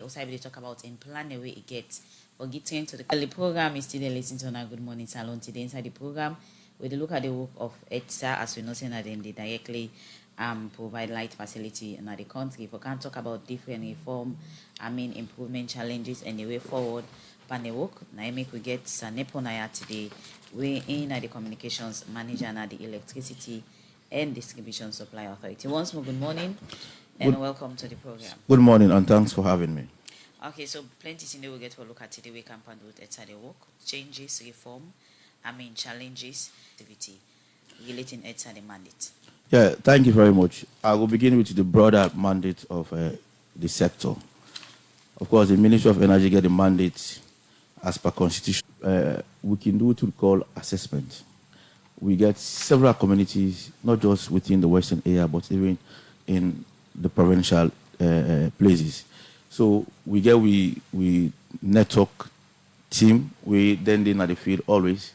also I will talk about in plan the way it gets. But getting to the program is still listening to our Good Morning Salone today. Inside the program, we look at the work of Edsa, as we know, saying that they directly provide light facility in the country. If we can talk about different reform, improvement challenges and the way forward. Pan the work, now make we get Saneponaya today. We in the communications manager and the electricity and distribution supply authority. Once more, good morning and welcome to the program. Good morning and thanks for having me. Okay, so plenty things we get to look at today. We can do it at the work, changes, reform, challenges, activity relating to the mandate. Yeah, thank you very much. I will begin with the broader mandate of the sector. Of course, the Ministry of Energy get the mandate as per constitution. We can do what we call assessment. We get several communities, not just within the Western area, but even in the provincial places. So we network team. We then in the field always.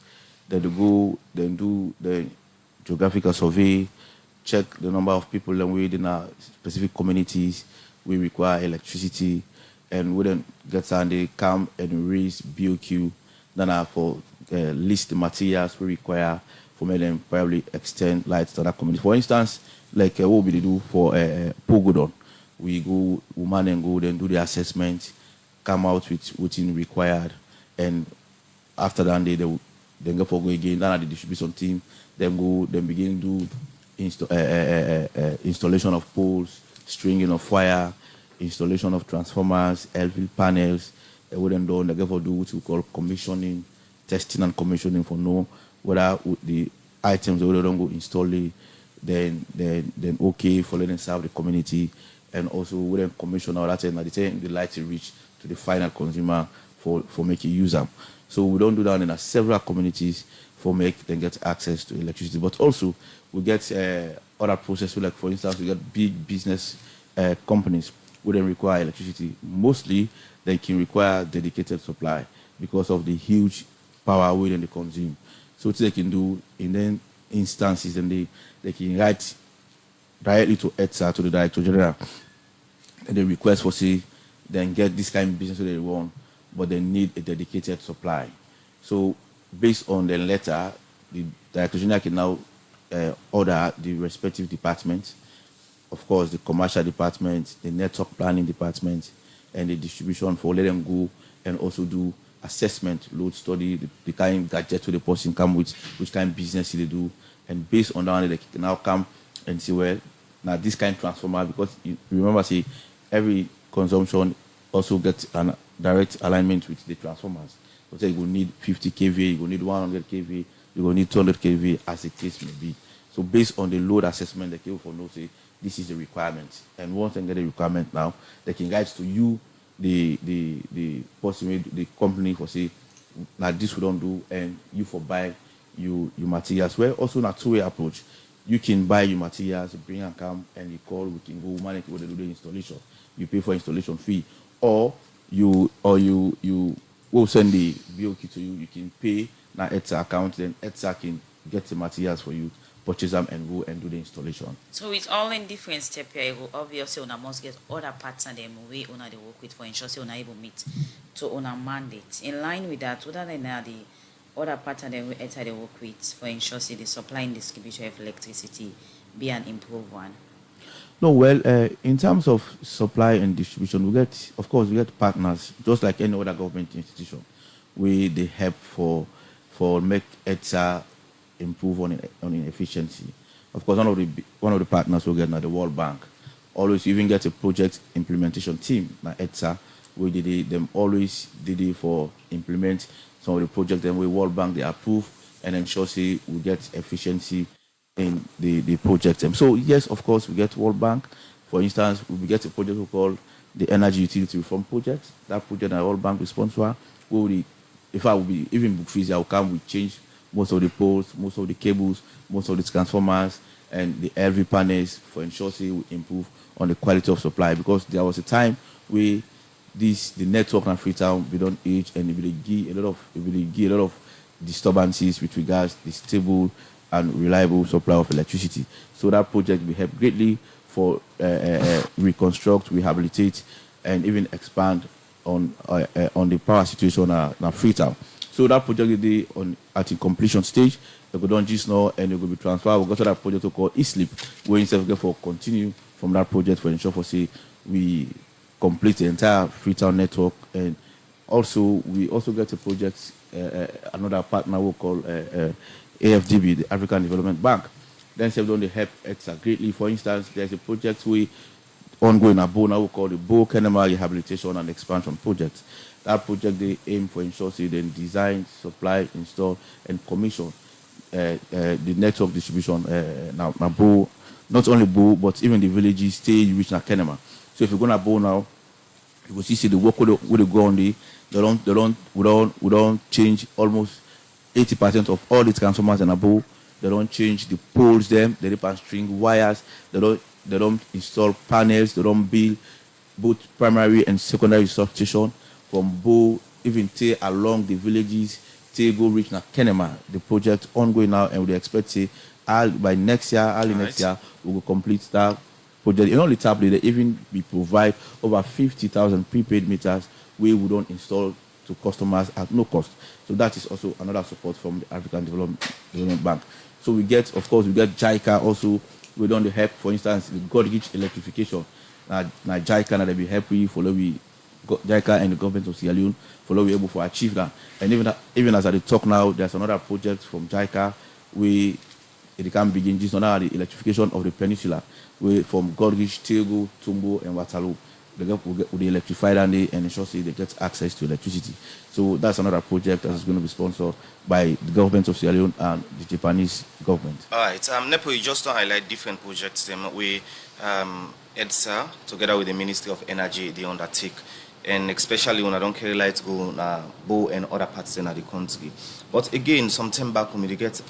Then they go, then do the geographical survey, check the number of people that we in our specific communities. We require electricity, and we then get on the come and raise BOQ. Then for list the materials we require for me then probably extend lights to that community. For instance, like what we do for Pogodon. We go, woman and go, then do the assessment, come out with what's required, and after that they then go for go again. Then the distribution team then go, then begin do installation of poles, stringing of wire, installation of transformers, LV panels. They wouldn't do. They go for do what we call commissioning, testing and commissioning for know whether the items they don't go install it, then okay for letting serve the community. And also we then commission all that and at the time the light to reach to the final consumer for making use of. So we don't do that in several communities for make them get access to electricity. But also we get other processes, like for instance we get big business companies who then require electricity. Mostly they can require dedicated supply because of the huge power we then they consume. So what they can do in then instances and they can write directly to Edsa, to the Director General, and they request for say, then get this kind of business that they want, but they need a dedicated supply. So based on the letter, the Director General can now order the respective departments, of course the commercial department, the network planning department, and the distribution for let them go and also do assessment, load study, the kind of gadget to the person come with, which kind of business they do, and based on that they can now come and say, well, now this kind of transformer, because you remember, say, every consumption also gets a direct alignment with the transformers. So say you will need 50 kVA, you will need 100 kVA, you will need 200 kVA, as the case may be. So based on the load assessment, they can for know, say, this is the requirement. And once they get the requirement now, they can guide to you, the person, the company, for say, now this we don't do, and you for buy your materials. Well, also a two-way approach. You can buy your materials, bring and come, and you call. We can go manage where they do the installation. You pay for installation fee, or you will send the BOQ to you. You can pay now Edsa account, then Edsa can get the materials for you, purchase them, and go and do the installation. So it's all in different steps here. Obviously, una must get other partners them way una they work with for ensure say una able meet to una mandate. In line with that, other than the other partner that we enter the work with for ensure the supply and distribution of electricity be an improved one? No, well, in terms of supply and distribution, we get partners, just like any other government institution. They help for make Edsa improve on efficiency. Of course, one of the partners we get now the World Bank. Always even get a project implementation team now Edsa. We them always did it for implement some of the projects. Then we World Bank they approve and ensure say we get efficiency in the project. So yes, of course, we get World Bank. For instance, we get a project we call the Energy Utility Reform Project. That project that World Bank will sponsor. If I will be even book fees, I will come. We change most of the poles, most of the cables, most of the transformers, and the LV panels for ensure say we improve on the quality of supply. Because there was a time where the network in Freetown we don't age, and it will give a lot of disturbances with regards to the stable and reliable supply of electricity. So that project will help greatly for reconstruct, rehabilitate and even expand on the power situation na Freetown. So that project is at the completion stage. They go down just now and it will be transferred. We got to that project called eSleep, where instead of for continue from that project for ensure for say we complete the entire Freetown network. And also we also get a project, another partner we call AFDB, the African Development Bank. Then they've done the help Edsa greatly. For instance, there's a project we ongoing at Bo now we call the Bo Kenema Rehabilitation and Expansion Project. That project they aim for ensure say then design, supply, install, and commission the network distribution now Bo, not only Bo but even the villages stay reach na Kenema. So if you're gonna Bo now, you will see the work with the go on the we don't change almost 80% of all the transformers and above. They don't change the poles them, they don't string wires, they don't install panels, they don't build both primary and secondary substation from Bo, even take along the villages, take go reach na Kenema. The project ongoing now and we expect say by next year, early next year, we will complete that project. In only tablet, they even we provide over 50,000 prepaid meters where we don't install to customers at no cost. So that is also another support from the African Development Bank. So we get, of course, we get JICA also. We don't help, for instance, the God-Rich electrification. Now JICA, now they be happy for we JICA and the government of Sierra Leone for we able to achieve that. And even as I talk now, there's another project from JICA where it can begin just now the electrification of the peninsula, where from God-Rich, Tego, Tumbo, and Waterloo. They electrify and they ensure they get access to electricity. So that's another project that is going to be sponsored by the government of Sierra Leone and the Japanese government. All right, Nepo, you just highlight different projects where Edsa, together with the Ministry of Energy, they undertake, and especially when I don't carry lights go Bo and other parts in the country. But again, some time back when they get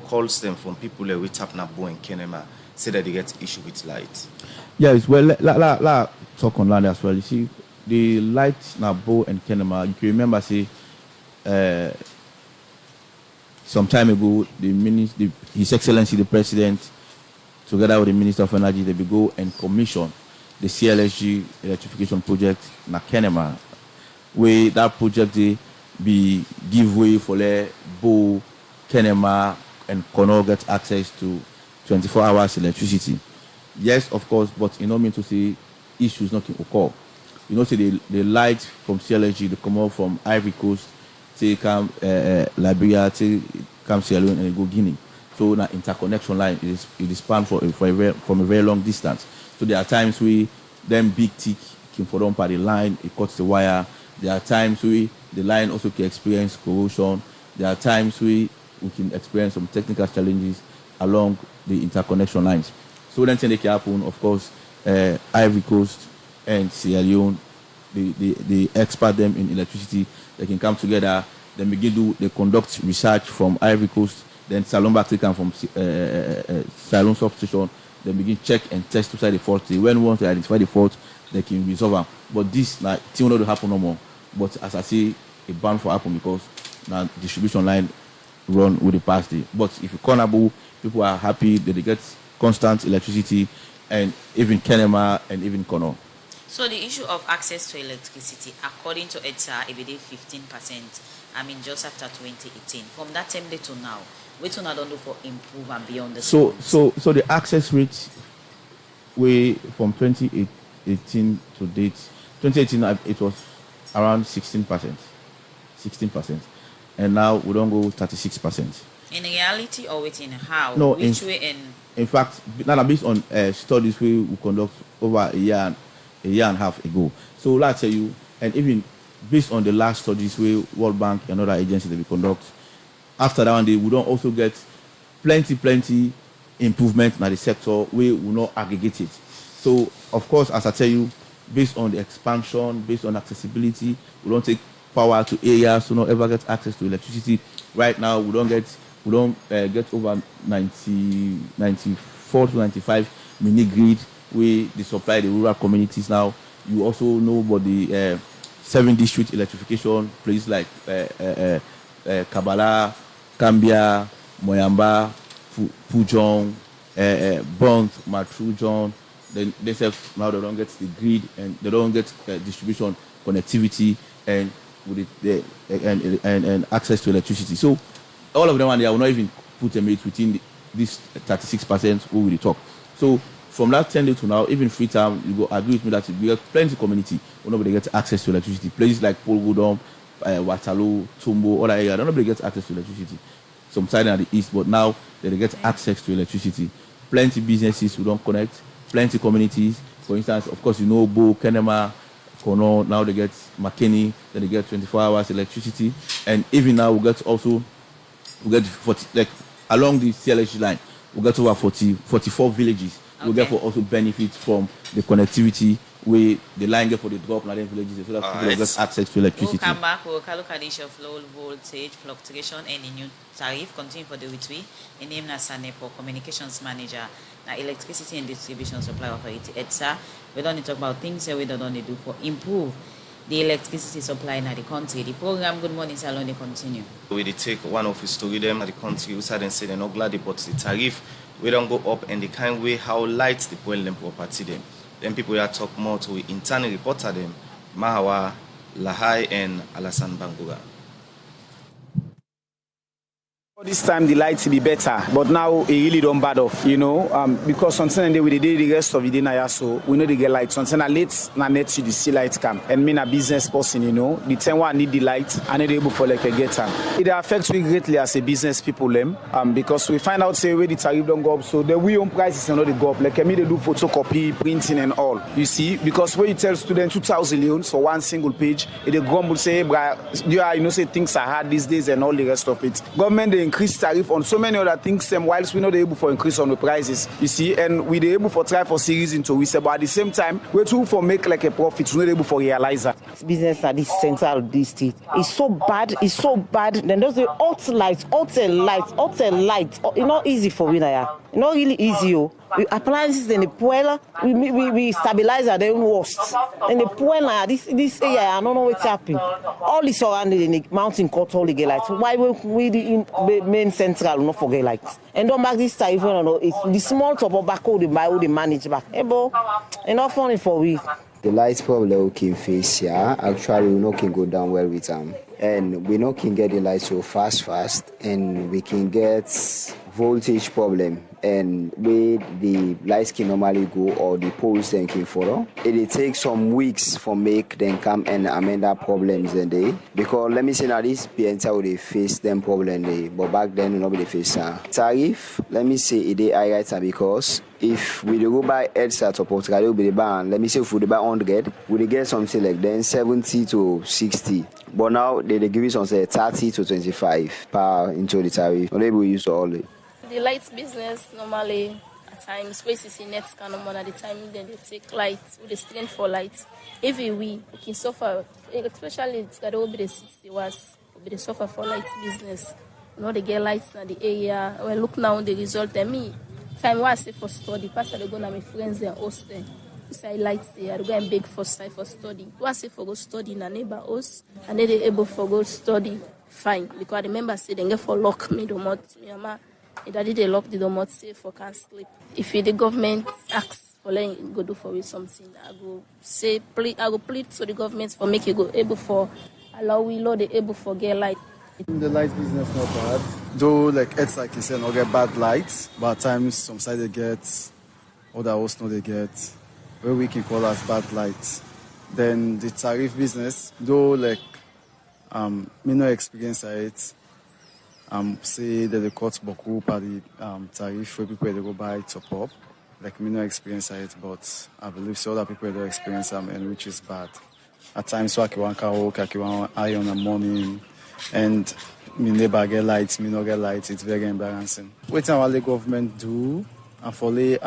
calls them from people that we tap na Bo and Kenema, say that they get issue with light. Yes, well, la talk on land as well. You see, the lights na Bo and Kenema, you can remember, say, some time ago, His Excellency the President, together with the Minister of Energy, they will go and commission the CLSG electrification project na Kenema, where that project they be give way for the Bo, Kenema, and Kono get access to 24 hours electricity. Yes, of course, but you know mean to say issues not can occur. You know, say the lights from CLSG, they come out from Ivory Coast, they come Liberia, they come Sierra Leone, and they go Guinea. So that interconnection line it is spanned from a very long distance. So there are times we them big tick can fall down by the line, it cuts the wire. There are times the line also can experience corrosion. There are times we can experience some technical challenges along the interconnection lines. So then they can happen, of course, Ivory Coast and Sierra Leone, they expert them in electricity, they can come together, then they conduct research from Ivory Coast, then Salone back come from Salone substation, then begin check and test to the fault. When once they identify the fault, they can resolve them. But this thing will not happen no more. But as I say, it bound for happen because now distribution line run with the past day. But if you call people are happy that they get constant electricity, and even Kenema and even Kono. So the issue of access to electricity, according to Edsa, it be 15%. I mean, just after 2018. From that time to now, we do not do for improve and beyond the. So the access rate, we from 2018 to date, 2018 it was around 16%, and now we don't go 36%. In reality, or within how? No, which way in fact, now based on studies we conduct over a year and a half ago. So let's tell you, and even based on the last studies we World Bank and other agencies that we conduct, after that one day we don't also get plenty improvement in the sector. We will not aggregate it. So of course, as I tell you, based on the expansion, based on accessibility, we don't take power to areas to not ever get access to electricity. Right now, we don't get over 94 to 95 mini grid where they supply the rural communities now. You also know about the 7 district electrification places like Kabala, Kambia, Moyamba, Pujong, Bont, Matrujon, then now they don't get the grid and they don't get distribution, connectivity, and with and access to electricity. So all of them, and they will not even put a mate within this 36% who will talk. So from that 10 days to now, even free time, you go agree with me that we have plenty of community where nobody gets access to electricity. Places like Polgodom, Waterloo, Tumbo, other areas, nobody gets access to electricity. Some side in the east, but now they get access to electricity. Plenty businesses who don't connect, plenty communities. For instance, of course, Bo, Kenema, Kono, now they get McKinney, then they get 24 hours electricity. And even now we get 40, like along the CLH line, we get over 44 villages. Okay. We get for also benefit from the connectivity where the line get for the drop in the villages so that people get access to electricity. We'll come back, we'll look at the issue of low voltage, fluctuation, and the new tariff. Continue for the week. The name is Sanepo, Communications Manager, now Electricity and Distribution Supply Authority, Edsa. We don't need to talk about things that we don't need to do for improve the electricity supply in the country. The program, Good Morning Salone, continue. We take one office to read them at the country, we said and say they're not glad about the tariff. We don't go up and the kind way how light the Pueblo property them. Then people here talk more to internal reporter them, Mahawa, Lahai, and Alassane Bangura. This time the lights will be better, but now it really don't bad off, because something they will do the rest of the day now, so we know they get light. Something late na net to the sea light come, and me a business person, the time one need the light, and they able for like a get time. It affects me greatly as a business people because we find out say where the tariff don't go up, so the we own prices and not the go up. Like me they do photocopy, printing and all. You see, because when you tell students 2,000 leones for one single page, they grumble say, hey, say things are hard these days and all the rest of it. Government they increase tariff on so many other things, whilst we're not able for increase on the prices, you see, and we're able for try for series into we say, but at the same time, we're too for make like a profit, we're not able for realize that. Business at this center of this state is so bad, then there's the hot light, it's not easy for we now. It's not really easy. We appliances in the pool, we stabilize at the worst. In the pool now, this area, I don't know what's happening. All is surrounded in the mountain cut all the get lights. Why we the main central not forget lights? And don't back this time, it's the small top of back all the buy all the manage back. Enough funny for we. The lights problem we can face here, actually we not can go down well with them. And we not can get the lights so fast, and we can get voltage problem. And where the lights can normally go or the poles then can follow. It takes some weeks for make them come and amend that problems then they. Because let me say now this PNT they face them problem they, but back then nobody face tariff. Let me say it they right because if we go by Edsa to Portugal, be the ban. Let me say if we buy 100, we get something like then 70 to 60. But now they give us on say 30 to 25 per into the tariff. Maybe we use all it. The lights business normally at times spaces in net kind of money at the time then they take lights with the strength for lights. If we can suffer, especially it's got to be the 60 was be the suffer for lights business. They get lights in the area. Well look now the result and me. Time was say for study, pastor they go to my friends and host them. Say lights there, I go and beg for side for study. Was say for go study in a neighbor house and then they able for go study fine. Because I remember say they get for lock me the month me mama. Daddy they lock the door safe for can't sleep. If the government asks for letting go do for me something, I go plead to the government for make you go able for allow we law the able for get light. The light business not bad. Though like Edsa like you said, not get bad lights, but at times some side they get, other hosts no they get, where we can call as bad lights. Then the tariff business, though like me no experience it. Say that the courts boku per the tariff for people they go buy top up. Like me no experience it, but I believe so other people don't experience them and which is bad. At times so I want eye on the morning and me neighbor get lights, me no get lights, it's very embarrassing. What our government do and for they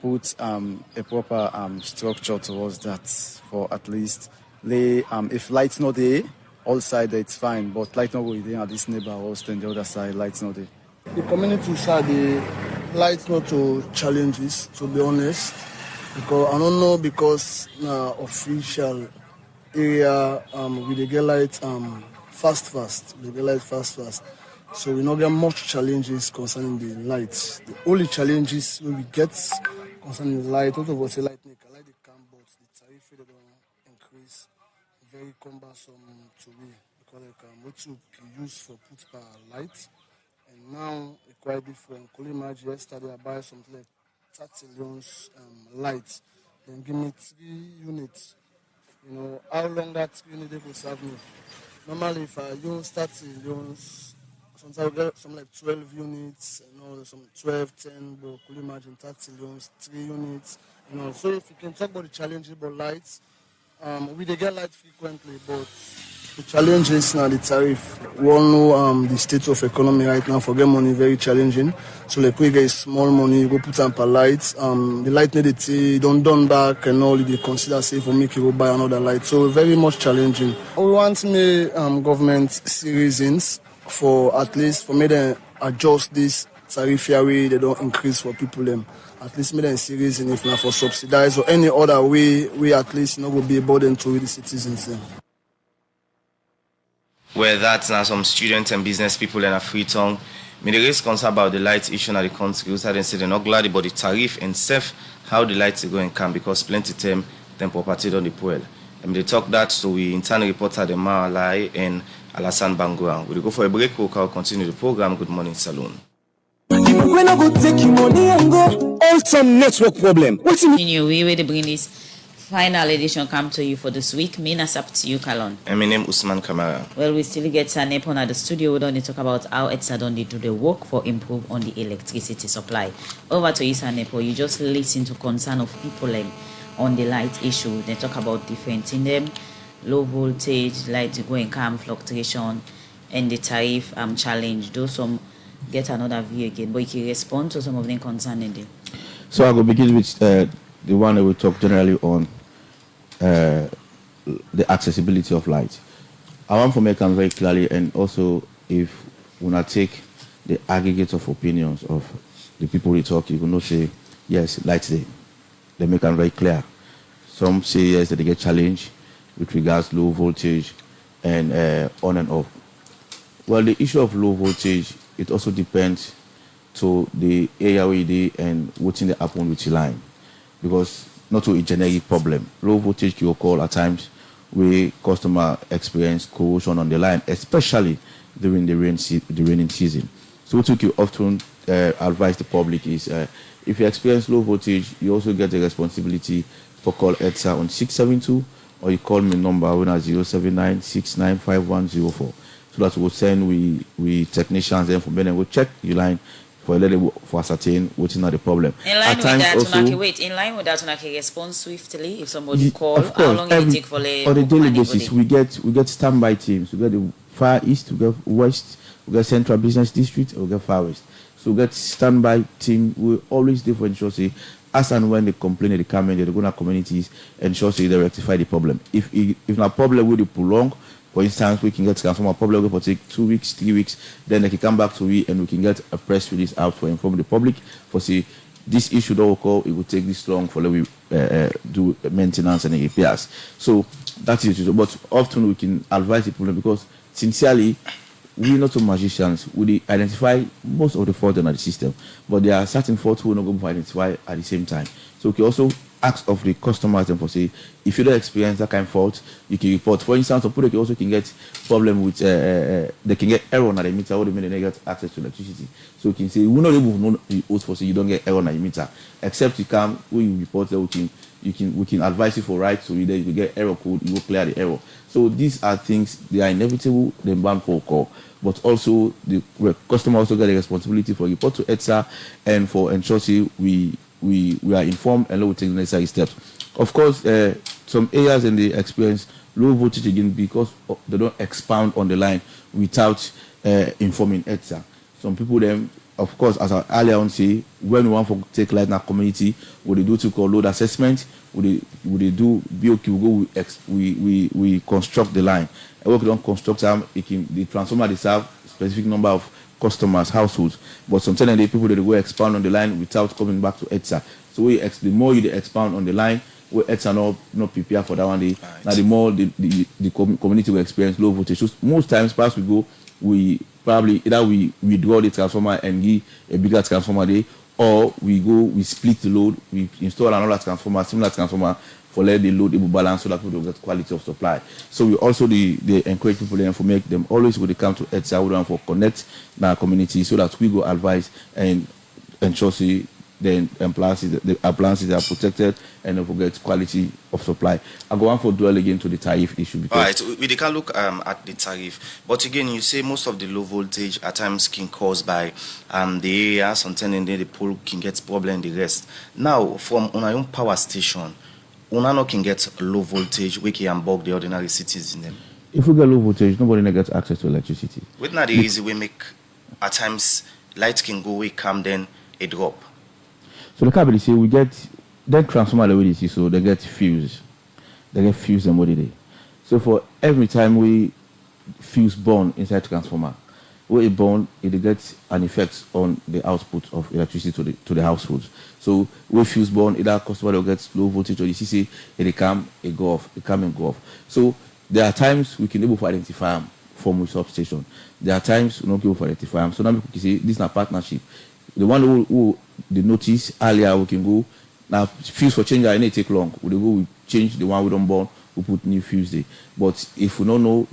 put a proper structure towards that for at least if lights not there. All sides it's fine, but light not going there at this neighbor house, then the other side lights not there. The community side, the lights not to challenges, to be honest. Because I don't know because official area we get light fast. We get light fast. So we not get much challenges concerning the lights. The only challenges we get concerning the light. What about the light? I like the cam, but the tariff they don't increase. Very cumbersome to me because what you can use for put per light, and now it's quite different. Could you imagine yesterday I buy something like 30 loans light, then give me 3 units. You know how long that unit they will serve me. Normally, if I use 30 loans, sometimes I get some like 12 units, some 12, 10, but could you imagine 30 loans, 3 units, So if you can talk about the challenges about lights, we they get light frequently, but the challenge is now the tariff. We all know the state of economy right now. For get money very challenging. So like we get small money, you go put on per light. The light need to don't done back and all they consider safe for make you go buy another light. So very much challenging. We want me government see reasons for at least for me to adjust this tariff way they don't increase for people them. At least make them see reason if not for subsidize or any other way we at least will be a burden to the citizens then. Where that's now some students and business people in a free tongue. Me the raise concern about the light issue in the country. We say they're not glad about the tariff and self how the lights are going to come because plenty them property on the pool. And they talk that so we internally reported the Malai and Alassane Bangura. We'll go for a break. We'll continue the program. Good morning, Salone. When I go take your money and go, also network problem. What's in We will bring this final edition come to you for this week. Minas up to you, Kalon. And my name Usman Kamara. Well, we still get Sanepon at the studio. We don't talk about how Edsa don't do the work for improve on the electricity supply. Over to you, Sanepo. You just listen to concern of people on the light issue. They talk about different in them, low voltage, light going calm fluctuation, and the tariff challenge. Do some get another view again, but you can respond to some of them concerning them. So I will begin with the one that we talk generally on the accessibility of light. I want to make them very clearly, and also if we not take the aggregate of opinions of the people we talk, you can not say yes, lights there. They make them very clear. Some say yes that they get challenged with regards to low voltage and on and off. Well, the issue of low voltage, it also depends to the area where they and what's in the happen with the line, because not to a generic problem. Low voltage can occur at times where customer experience corrosion on the line, especially during the raining season. So what we often advise the public is if you experience low voltage, you also get the responsibility for call Edsa on 672, or you call me number 079 695104. So that we'll send we technicians then from there and we'll check the line for ascertain what's not the problem. In line with that, in line with that, we can respond swiftly if somebody call. How long it take for on a daily basis? We get standby teams. We get the far east, we get west, we get central business district, we get far west. So we get standby team. We always do for ensure say as and when they complain, they come in, they go to communities, ensure say they rectify the problem. If a problem will prolong. For instance, we can get transformer problem for take 2 weeks, 3 weeks, then they can come back to we and we can get a press release out for inform the public for say this issue don't occur, it will take this long for we do maintenance and repairs. So that is it. But often we can advise the problem because sincerely we're not magicians. We identify most of the faults in the system, but there are certain faults we're not going to identify at the same time. So we can also ask of the customers and for say if you don't experience that kind of fault, you can report. For instance, some people also can get problem with they can get error on the meter or they get access to electricity. So you can say we're not able to know the host for say you don't get error on the meter, except you come when you report that we can advise you for right so you can get error code, you will clear the error. So these are things they are inevitable, they're bound for call. But also the customer also get the responsibility for report to Edsa and for ensure we are informed and we take the necessary steps. Of course, some areas in the experience low voltage again because they don't expound on the line without informing Edsa. Some people then, of course, as I earlier on say, when we want to take light in our community, what they do to call load assessment, what they do BOQ, we construct the line. And what we don't construct them, the transformer they serve specific number of customers, households, but sometimes the people that go expand on the line without coming back to Edsa. So the more you expand on the line, where Edsa not prepare for that one day. Right. Now the more the community will experience low voltage. So most times, we probably either we withdraw the transformer and give a bigger transformer day, or we split the load, we install another transformer, similar transformer, for let the load able balance so that people get quality of supply. So we also they encourage people and for make them always when they come to Edsa for connect in our community so that we go advise and ensure the appliances are protected and don't forget quality of supply. I go on for dwell again to the tariff issue. All right, we can look at the tariff, but again, you say most of the low voltage at times can caused by the area, sometimes and then the pole can get problem the rest. Now, from on our own power station, una can get low voltage, we can bug the ordinary citizens. Them. If we get low voltage, nobody gets access to electricity. With not the easy we make at times lights can go, we come then a drop. So the company say we get that transformer the way they see, so they get fuse. They get fuse and what it is. So for every time we fuse burn inside transformer, where it burn, it gets an effect on the output of electricity to the households. So we fuse burn, either customer will get low voltage or the CC, it come, it go off, it come and go off. So there are times we can able to identify them from a substation. There are times we not able to identify them. So now we can say this is a partnership. The one who the notice earlier we can go now fuse for change it take long. We go we change the one we don't burn, we put new fuse there. But if we don't know,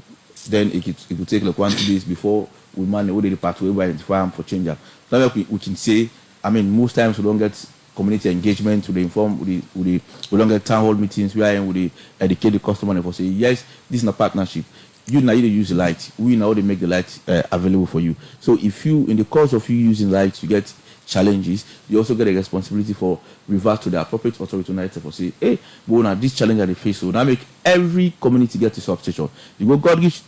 then it could take like 1 2 days before we manage the pathway by identify them for change. Now we can say, I mean most times we don't get community engagement, we inform we don't get town hall meetings where we educate the customer and for say yes, this is a partnership. You now either use the light, we now they make the light available for you. So if you in the course of you using lights you get challenges, you also get a responsibility for revert to the appropriate authority to for say, hey, but now this challenge that they face, so now make every community get a substation. You go Godgish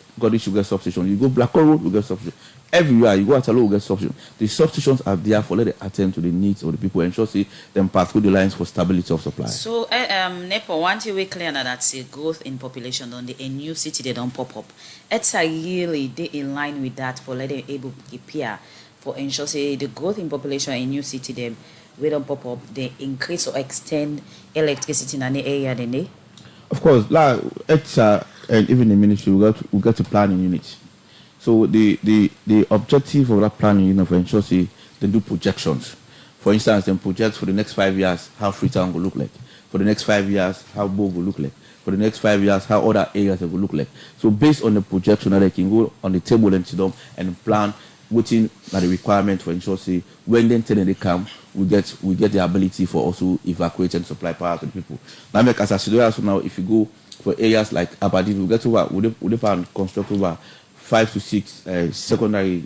you get substation. You go Black Road, you get substation. Everywhere you go at you get substation. The substations are there for let it attend to the needs of the people and ensure say them pass through the lines for stability of supply. So Nepo, one thing we clear now that's a growth in population on a new city they don't pop up. It's really they in line with that for letting able to prepare for ensure say the growth in population in new city them we don't pop up, they increase or extend electricity in the area then they. Of course, like Edsa and even the ministry we got to planning units. So the objective of that planning unit for ensure say they do projections. For instance, they project for the next 5 years how Freetown will look like. For the next 5 years, how Bo will look like. For the next 5 years, how other areas will look like. So based on the projection, that they can go on the table and sit down and plan within the requirement for ensure say when then they come, we get the ability for also evacuate and supply power to the people. Now make as a situation now, if you go for areas like Aberdeen, we get over we construct over 5 to 6 secondary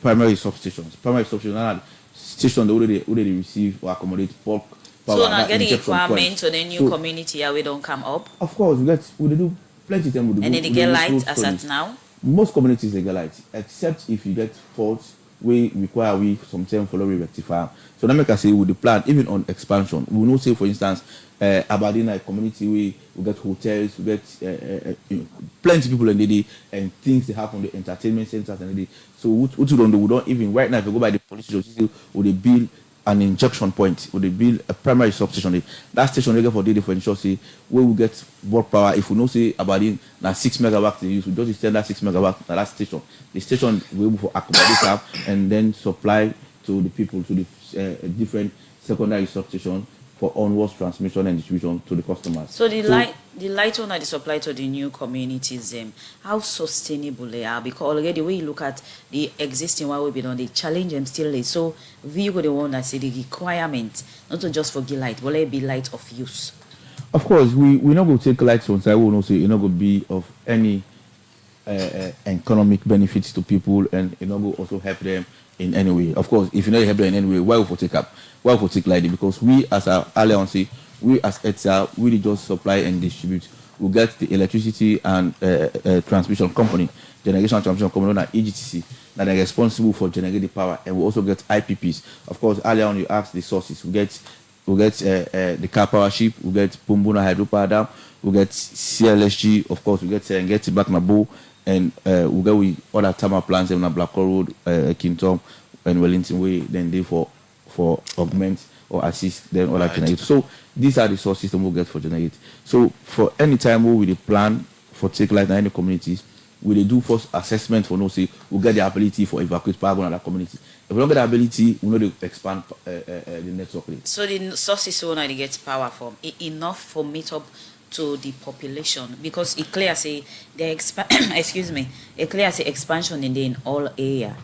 primary substations. Primary substations stations that already receive or accommodate bulk power. So now get the requirement to the new community we don't come up. Of course, we do plenty of them. And then they get light as at now. Most communities they get light, except if you get faults, we require sometimes follow rectify. So that make us say with the plan, even on expansion, we will not say for instance, Aberdeen a community we get hotels, we get plenty of people in the day and things they happen the entertainment centers and the day. So what we don't even right now if you go by the police station, would they build an injection point, would they build a primary substation? That station they get for daily for ensure say we will get bulk power. If we know say Aberdeen now 6 megawatts they use, we just extend that 6 megawatts to that station. The station will be able to accommodate that and then supply to the people to the different secondary substation for onwards transmission and distribution to the customers. So the light on the supply to the new communities, how sustainable they are? Because already when you look at the existing one will be done, the challenge them still is. So we go the one that say the requirement, not to just for the light, will it be light of use? Of course, we not going to take lights on side. We will not say it's not going to be of any economic benefits to people, and it not going to also help them in any way. Of course, if you not help them in any way, why would we take up? Why would we take lighting? Because we as our alliance, we as Edsa, we just supply and distribute. We get the electricity and transmission company, generation and transmission company, known as EGTC, that are responsible for generating the power, and we also get IPPs. Of course, earlier on you asked the sources. We get the car power ship, we get Pumbuna hydropower dam, we get CLSG, of course we get Black Nabo, and we get with other thermal plants in Black Road, Kingdom, and Wellington Way. Then they for augment or assist then other generators. So these are the sources that we get for generate. So for any time we will plan for take light in any communities, we do first assessment for no say we get the ability for evacuate power on that community. If we don't get the ability, we know to expand the network rate. So the sources where they get power from enough for meet up to the population, because it clear say the excuse me, it clear say expansion in all area.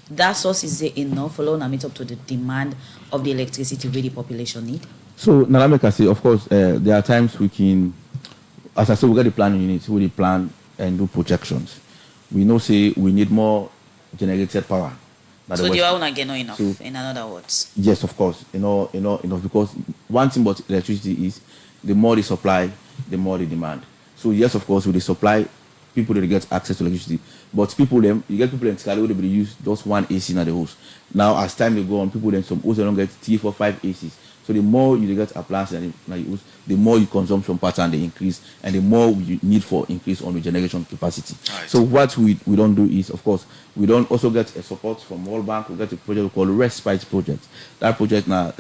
That source is enough for to meet up to the demand of the electricity where the population need. So Nalameka say, of course, there are times we can, as I said, we got the planning units, we plan and do projections. We know say we need more generated power. So the oil not get enough, so, in other words. Yes, of course, enough, because one thing about electricity is the more they supply, the more they demand. So yes, of course, with the supply, people that get access to electricity. But people you get people in Scali who use just one AC in the house. Now as time they go on, people then some also don't get 3, 4, 5 ACs. So the more you get appliances the more your consumption pattern they increase, and the more you need for increase on the generation capacity. Right. So what we don't do is, of course, we don't also get a support from World Bank. We get a project called Respite Project. That project now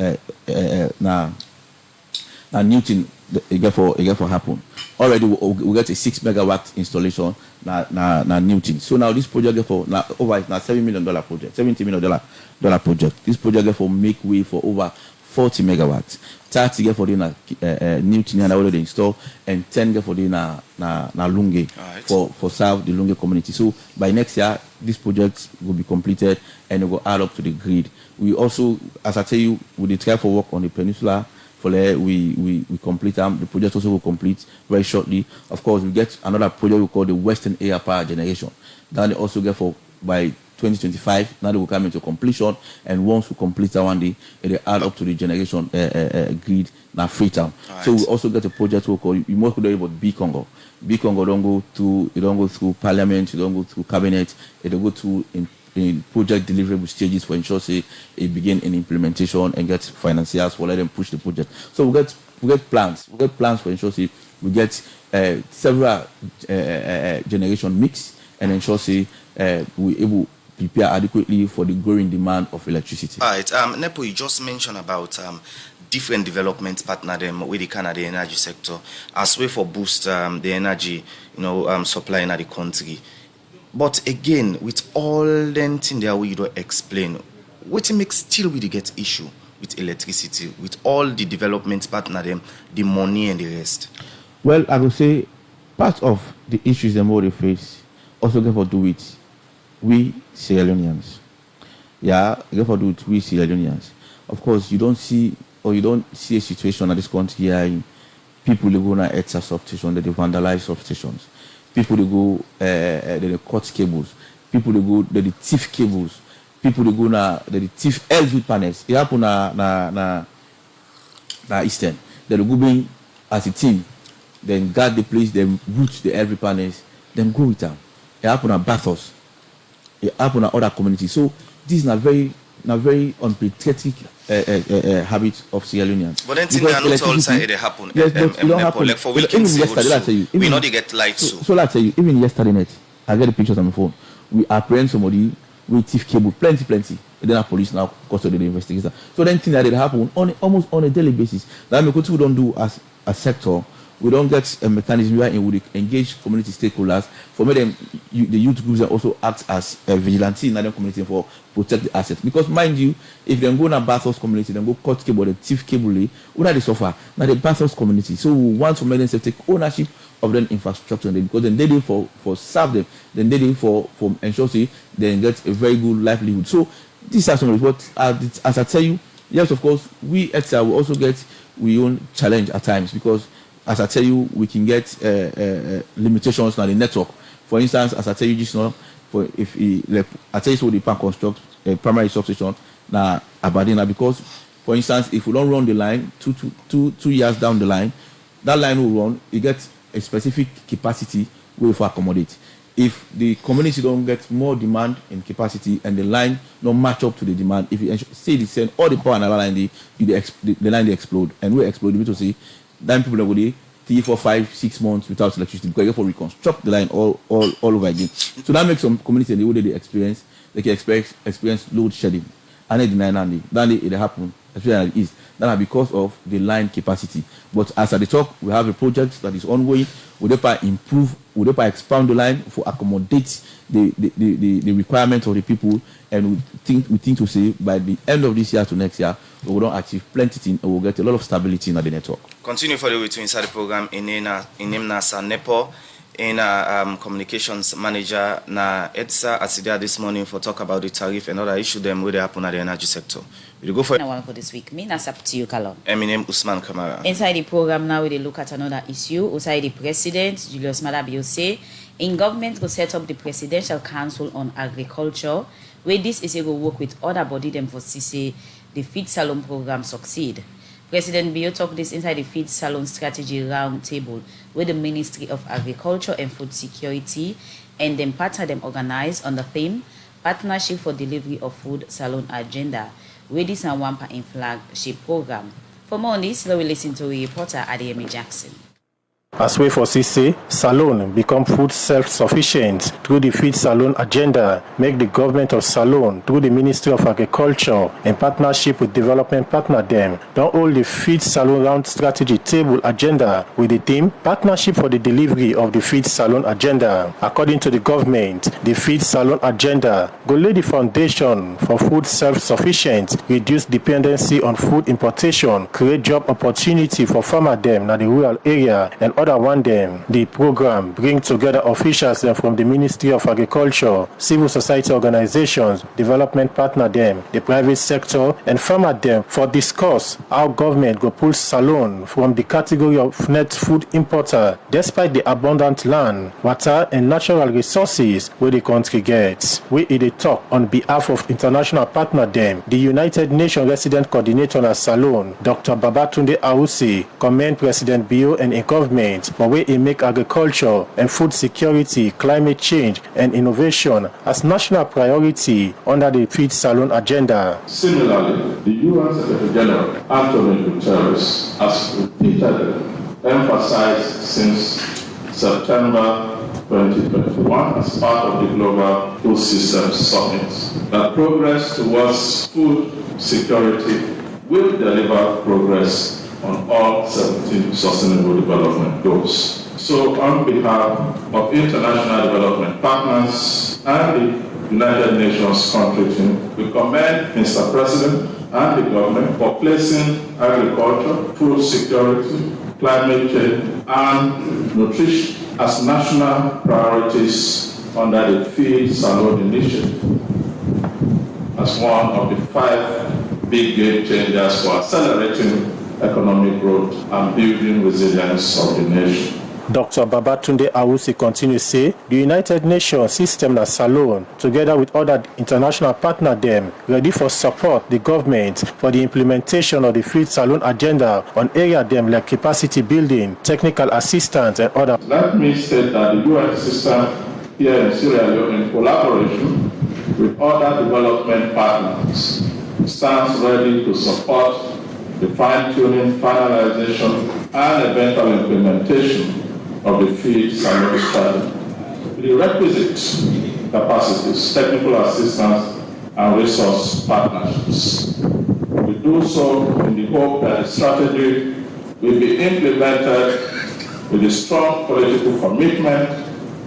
Newton it get for happen. Already we get a 6 megawatt installation na Newton. So now this project get for now over now $70 million project, $70 million project. This project get for make way for over 40 megawatts. 30 get for the Newton and already install, and 10 get for the na Lunge for serve the Lunge community. So by next year, this project will be completed and it will add up to the grid. We also, as I tell you, we did try for work on the peninsula. For we complete them. The project also will complete very shortly. Of course, we get another project we call the Western Air Power Generation. Then they also get for by 2025. Now they will come into completion, and once we complete that one day, it will add up to the generation grid now Freetown. Right. So we also get a project we call, you must know about B Congo. B Congo don't go through Parliament, you don't go through Cabinet, it will go through in project deliverable stages for ensure say it begin in implementation and get financiers for let them push the project. So we get plans. We get plans for ensure say we get several generation mix and ensure say we able prepare adequately for the growing demand of electricity. All right. Nepo, you just mentioned about different development partner them with the Canada energy sector as way for boost the energy supply in the country. But again, with all them things there we don't explain, what makes still we get issue with electricity, with all the development partner them, the money and the rest? Well, I would say part of the issues them all they face also get for do with we Sierra Leoneans. Yeah, get for do with we Sierra Leoneans. Of course, you don't see a situation at this country here people who go to Edsa substation, they vandalize substations. People they go they cut cables. People they go they thief cables. People they go they thief LV panels. It happen na Eastern. They go bring as a team, then guard the place, then root the LV panels, then go with them. It happen at Bathos. It happen at other communities. So this is a very unpatriotic habit of Sierra Leoneans. But then things are not all side they happen. Yes, but it don't happen. Like for weekends, we know they get lights too. So let's tell you, even yesterday night, I get the pictures on my phone. We apprehend somebody with thief cable, plenty. And then our police now custody the investigation. So then things that they happen almost on a daily basis. That means what we don't do as a sector. We don't get a mechanism where we would engage community stakeholders. For me, the youth groups also act as a vigilante in the community for protect the assets. Because mind you, if they go to Bathos community, then go cut cable, the thief cable, who they suffer? Now the Bathos community. So we want to make them take ownership of the infrastructure, because then they do for serve them, then they do for ensure they get a very good livelihood. So these are some of what as I tell you, yes, of course, we Edsa will also get we own challenge at times, because as I tell you, we can get limitations on the network. For instance, as I tell you just now, I tell you so, the pan construct a primary substation now Aberdeen, because for instance, if we don't run the line 2 years down the line, that line will run. It gets a specific capacity we will accommodate. If the community don't get more demand in capacity and the line don't match up to the demand, if you say the same all the power on the line, the line they explode, and we explode, we to see. Then people are going 3, 4, 5, 6 months without electricity, because you have to reconstruct the line all over again. So that makes some community in the way they experience load shedding. And they deny then it happen especially at the east, that are because of the line capacity. But as at the talk, we have a project that is ongoing. We thereby improve, we thereby expand the line for accommodate the requirements of the people, and we think to say by the end of this year to next year, we will not achieve plenty and we'll get a lot of stability in the network. Continue for the way to inside the program in Nimna Nepo. In communications manager na Edsa as there this morning for talk about the tariff and other issues them where they happen at the energy sector. We'll go for one for this week. Me na up to you, Kalon. My name Usman Kamara. Inside the program now, we look at another issue. Outside the president, Julius Madabio say, in government will set up the Presidential Council on Agriculture, where this is able to work with other body them for CC the Feed Salone program succeed. President Bio talked this inside the Feed Salone Strategy Roundtable with the Ministry of Agriculture and Food Security, and then partner them organized on the theme Partnership for Delivery of Food Salone Agenda, where this and one in flagship program. For more on this, we listen to a reporter Adeyemi Jackson. As way for CC, Salone become food self-sufficient through the Feed Salone agenda, make the government of Salone through the Ministry of Agriculture in partnership with development partner them, don't hold the Feed Salone round strategy table agenda with the theme Partnership for the Delivery of the Feed Salone Agenda. According to the government, the Feed Salone agenda go lay the foundation for food self-sufficient, reduce dependency on food importation, create job opportunity for farmer them in the rural area, and other one them. The program bring together officials from the Ministry of Agriculture, civil society organizations, development partner them, the private sector, and farmer them for discuss how government go pull Salone from the category of net food importer despite the abundant land, water, and natural resources where the country gets. We in a talk on behalf of international partner them, the United Nations Resident Coordinator at Salone, Dr. Babatunde Awusi, commend President Bio and a government for way it make agriculture and food security, climate change, and innovation as national priority under the Feed Salone agenda. Similarly, the UN Secretary General Antonio Guterres has repeatedly emphasized since September 2021 as part of the Global Food Systems Summit that progress towards food security will deliver progress on all 17 Sustainable Development Goals. So on behalf of international development partners and the United Nations country team, we commend Mr. President and the government for placing agriculture, food security, climate change, and nutrition as national priorities under the Feed Salone initiative as one of the 5 big game changers for accelerating economic growth and building resilience of the nation. Dr. Babatunde Awusi continues to say the United Nations system at Salone, together with other international partners them, ready for support the government for the implementation of the Feed Salone agenda on area them like capacity building, technical assistance, and other. Let me state that the UN system here in Sierra Leone, in collaboration with other development partners, stands ready to support the fine-tuning, finalization, and eventual implementation of the Feed Salone strategy. The requisite capacities, technical assistance, and resource partnerships. We do so in the hope that the strategy will be implemented with a strong political commitment,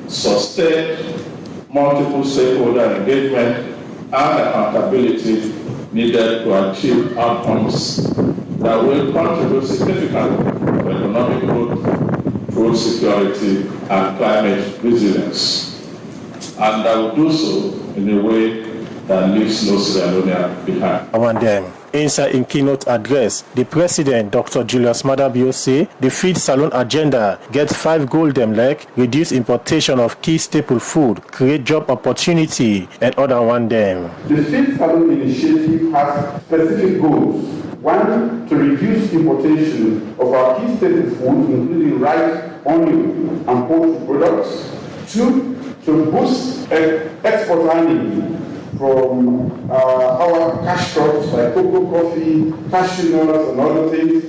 sustained multiple stakeholder engagement, and accountability needed to achieve outcomes that will contribute significantly to economic growth, food security, and climate resilience. And that will do so in a way that leaves no Sierra Leone behind. I want them. Inside in keynote address, the President, Dr. Julius Madabio, say the Feed Salone agenda gets 5 goals them like reduce importation of key staple food, create job opportunity, and other one them. The Feed Salone initiative has specific goals. 1, to reduce importation of our key staple food, including rice, onion, and poultry products. 2, to boost export earnings from our cash crops like cocoa, coffee, cashew nuts, and other things.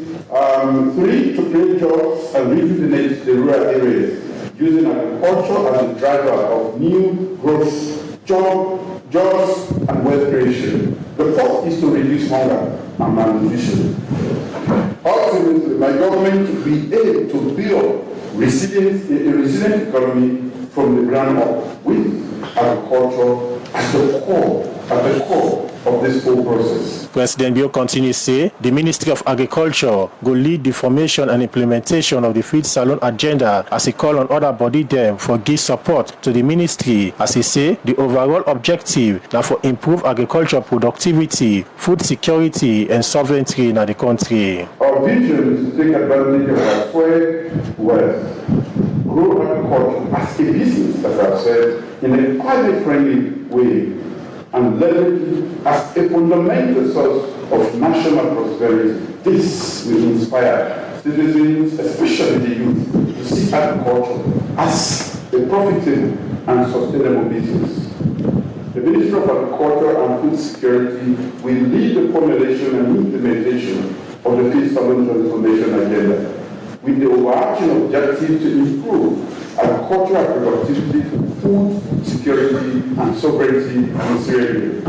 3, to create jobs and rejuvenate the rural areas using agriculture as a driver of new growth, jobs, and wealth creation. The 4th is to reduce hunger. and malnutrition. Ultimately, my government will be able to build a resilient economy from the ground up with agriculture at the core of this whole process. President Bio continues to say the Ministry of Agriculture will lead the formation and implementation of the Feed Salone agenda as he call on other body them for give support to the ministry. As he say, the overall objective now for improve agriculture productivity, food security and sovereignty in the country. Our vision is to take advantage of our soil wealth, grow agriculture as a business, as I've said, in a climate-friendly way, and leverage it as a fundamental source of national prosperity. This will inspire citizens, especially the youth, to see agriculture as a profitable and sustainable business. The Ministry of Agriculture and Food Security will lead the formulation and implementation of the Feed Salone transformation agenda, with the overarching objective to improve agricultural productivity, food security, and sovereignty in Sierra Leone.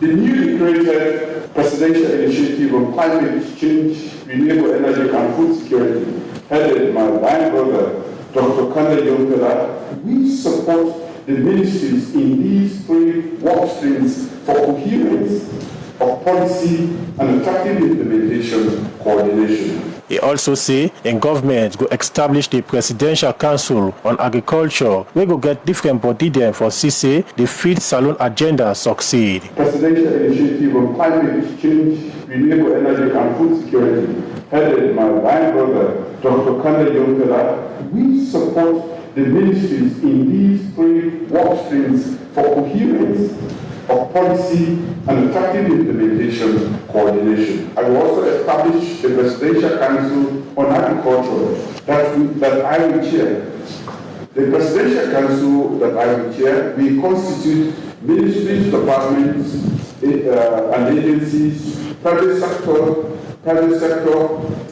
The newly created Presidential Initiative on Climate Change, Renewable Energy, and Food Security, headed by my brother, Dr. Kanda Yonkela, we support the ministries in these three work streams for coherence of policy and effective implementation coordination. He also say in government go establish the Presidential Council on Agriculture where go get different body them for CC the Feed Salone agenda succeed. Presidential Initiative on Climate Change, Renewable Energy and Food Security, headed by my brother, Dr. Kanda Yonkela, we support the ministries in these three work streams for coherence of policy and effective implementation coordination. I will also establish a Presidential Council on Agriculture that I will chair. The Presidential Council that I will chair will constitute ministries, departments, and agencies, private sector,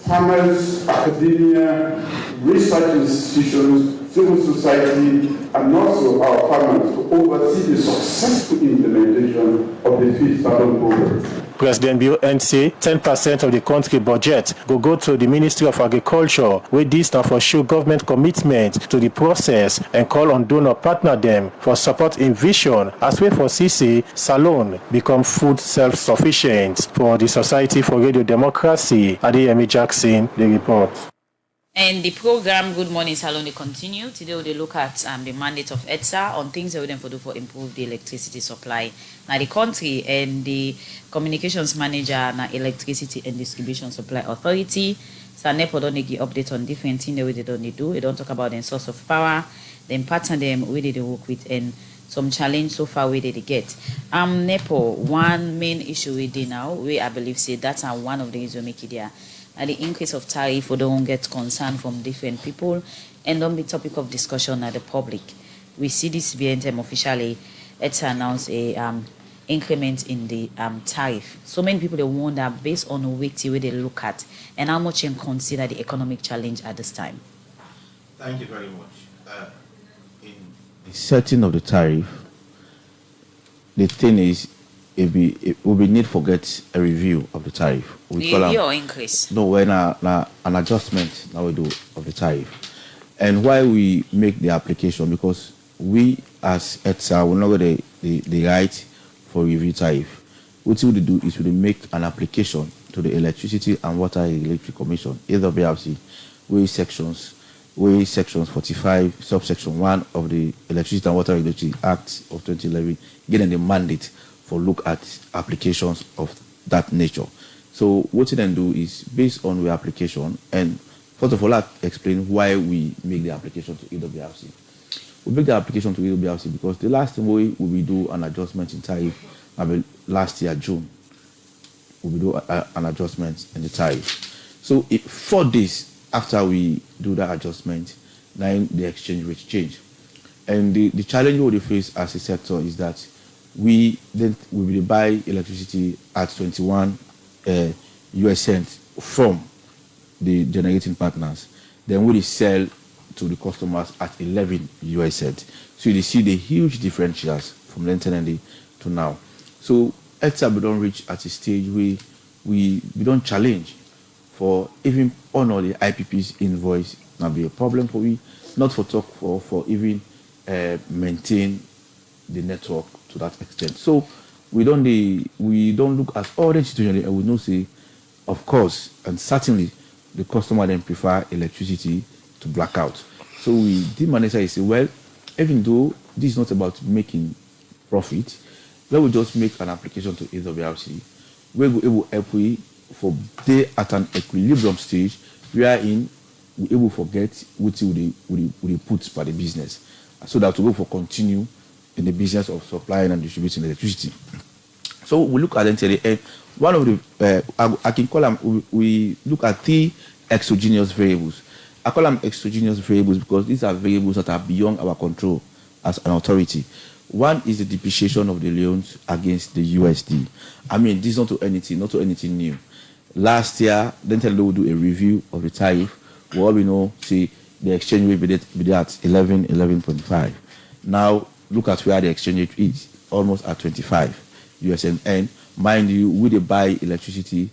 farmers, academia, research institutions, civil society, and also our farmers to oversee the successful implementation of the Feed Salone program. President Bio say 10% of the country budget go to the Ministry of Agriculture, where this now for show government commitment to the process and call on donor partner them for support in vision as well for CC Salone become food self-sufficient. For the Society for Radio Democracy, Adeyemi Jackson, the report. And the program Good Morning Salone continue. Today we'll look at the mandate of Edsa on things that we do for improve the electricity supply in the country, and the communications manager na electricity and distribution supply authority. So NEPO don't give update on different things that they don't do. They don't talk about the source of power, then partner them where they work with, and some challenge so far where they get. NEPO, one main issue we did now, we I believe say that's one of the issues make it there. And the increase of tariff, we don't get concern from different people and don't be topic of discussion at the public. We see this being officially, it's announced a increment in the tariff. So many people they wonder based on the way they look at and how much you consider the economic challenge at this time. Thank you very much. In the setting of the tariff, the thing is, it will be need for get a review of the tariff. We call review or increase? No, when an adjustment now we do of the tariff. And why we make the application, because we as Edsa will not get the right for review tariff. What we do is we make an application to the Electricity and Water Regulatory Commission, either BRC, where sections 45, subsection 1 of the Electricity and Water Regulatory Act of 2011, getting the mandate for look at applications of that nature. So what we then do is based on the application, and first of all, I'll explain why we make the application to EWRC. We make the application to EWRC because the last time we do an adjustment in tariff, last year June, we do an adjustment in the tariff. So 4 days after we do that adjustment, then the exchange rate change. And the challenge we face as a sector is that we will buy electricity at 21 US cents from the generating partners. Then we sell to the customers at 11 US cents. So you see the huge differentials from then to now. So Edsa we don't reach at a stage where we don't challenge for even honor the IPP's invoice not be a problem for we, not for talk for even maintain the network to that extent. So we don't look at all the institutions and we know say, of course, and certainly the customer then prefer electricity to blackout. So we did manager say, well, even though this is not about making profit, let we just make an application to AWRC where we able help we for they at an equilibrium stage wherein we able forget what we put by the business, so that we go for continue in the business of supplying and distributing electricity. So we look at it and one of the I can call them, we look at 3 exogenous variables. I call them exogenous variables because these are variables that are beyond our control as an authority. One is the depreciation of the leones against the USD. I mean, this is not to anything new. Last year, then tell will do a review of the tariff. Well, we know, see, the exchange rate be at 11.5. Now, look at where the exchange rate is, almost at 25 USD. And mind you, we they buy electricity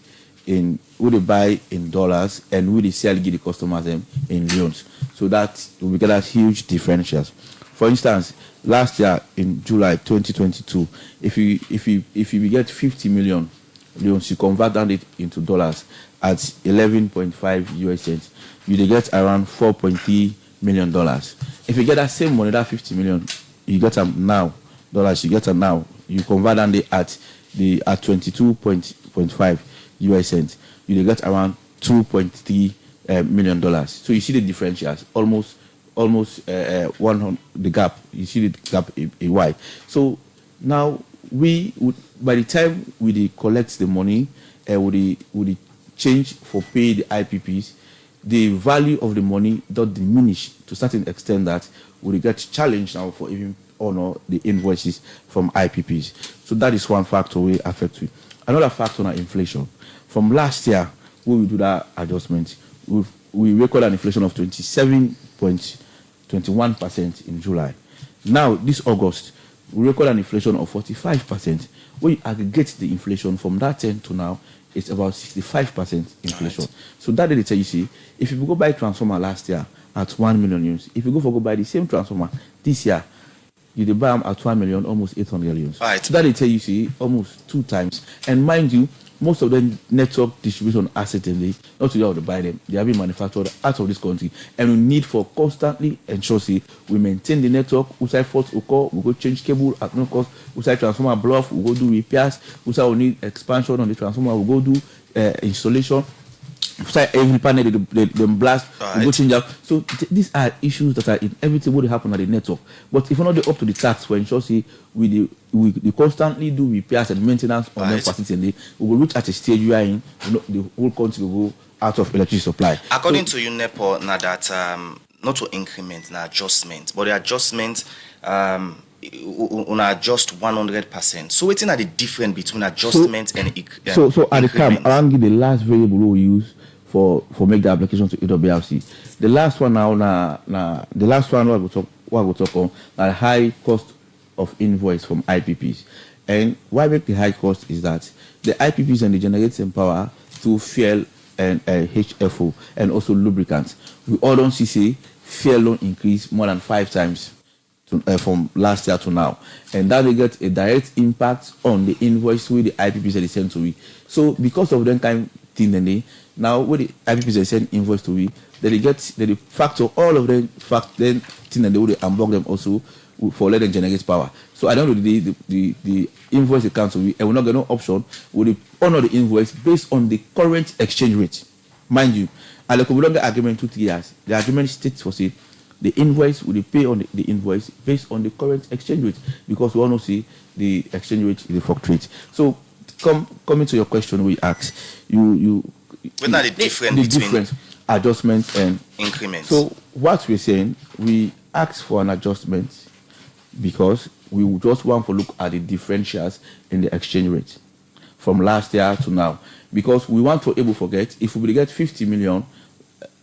we they buy in dollars and we they sell give the customers them in leones. So that we get that huge differentials. For instance, last year in July 2022, if you get 50 million leones, you convert that into dollars at 11.5 US cents, you get around $4.3 million. If you get that same money, that 50 million, you get them now dollars, you get them now, you convert that at 22.5 US cents, you get around $2.3 million. So you see the differentials, almost 100 the gap. You see the gap a wide. So now we would, by the time we collect the money, would change for pay the IPPs, the value of the money don't diminish to a certain extent that we get challenged now for even honor the invoices from IPPs. So that is one factor we affect it. Another factor is inflation. From last year, when we do that adjustment, we record an inflation of 27.21% in July. Now, this August, we record an inflation of 45%. When you aggregate the inflation from that 10 to now, it's about 65% inflation. Right. So that data you see, if you go buy transformer last year at 1 million units, if you go buy the same transformer this year, you buy them at 1 million, almost 800 units. Right. So that data you see almost 2 times. And mind you, most of the network distribution assets in the not to how to buy them, they have been manufactured out of this country, and we need for constantly ensure we maintain the network. Outside faults occur, we go change cable at no cost. Outside transformer blow off, we go do repairs. Outside we need expansion on the transformer, we go do installation. Outside every panel they blast, we go change out. So these are issues that are inevitable to happen at the network. But if we're not up to the task for ensure we constantly do repairs and maintenance on them facilities, we will reach at a stage where the whole country will go out of electricity supply. According to you, Nepo, now that not to increment, now adjustment, but the adjustment on adjust 100%. So what's the difference between adjustment and so at the time, I'll give the last variable we use for make the application to AWRC. The last one the last one what we talk on the high cost of invoice from IPPs. And why make the high cost is that the IPPs and the generating power through fuel and HFO and also lubricants. We all don't see fuel loan increase more than 5 times from last year to now, and that will get a direct impact on the invoice with the IPPs that send to we. So because of that kind of thing, now with the IPPs that send invoice to we, they factor all of them then thing that they would unblock them also for letting generate power. So at the end of the day, the invoice account to we, and we're not get no option. We honor the invoice based on the current exchange rate, mind you. And the Kobuloga agreement 2-3 years, the agreement states for say the invoice will pay on the invoice based on the current exchange rate, because we all know see the exchange rate is a fluctuate. So coming to your question, we ask you what are the difference adjustment and increments? So what we're saying, we ask for an adjustment because we just want to look at the differentials in the exchange rate from last year to now, because we want to able forget if we get 50 million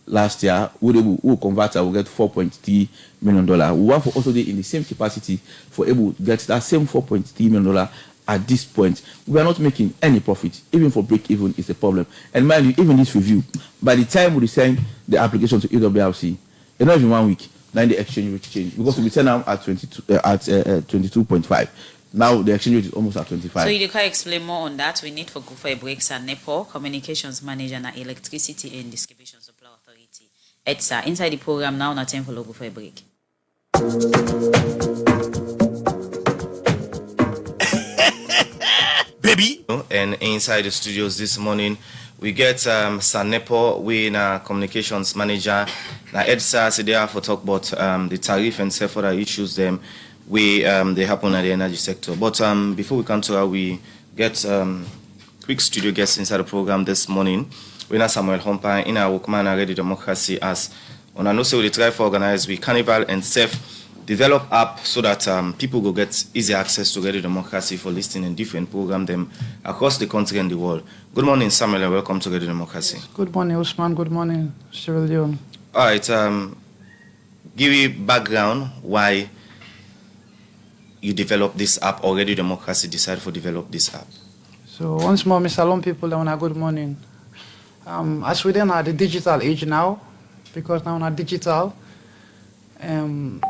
last year, we'll convert we'll get $4.3 million. We want for also in the same capacity for able to get that same $4.3 million at this point, we are not making any profit. Even for break even is a problem. And mind you, even this review, by the time we send the application to EWRC, it's not even 1 week. Then the exchange rate change because we send them at 22.5. Now the exchange rate is almost at 25. So you can explain more on that. We need for go for a break. Sir Nepo, Communications Manager and Electricity and Distribution Supply Authority. Edsa, inside the program now, not time for go for a break. Baby. And inside the studios this morning, we get Sir Nepo, we na Communications Manager. Na Edsa, so they are for talk about the tariff and several other issues them. They happen at the energy sector. But before we come to her, we get quick studio guests inside the program this morning. We have Samuel Hompa in our Workman and Ready Democracy as on a we try to organize we Carnival and self-develop app so that people will get easy access to Ready Democracy for listening and different program them across the country and the world. Good morning, Samuel, and welcome to Ready Democracy. Yes, good morning, Usman. Good morning, Sierra Leone. All right, give me background why you developed this app, or Ready Democracy decided to develop this app. So once more, Mr. Salone people, on a good morning. As we then are the digital age now, because now we are digital, and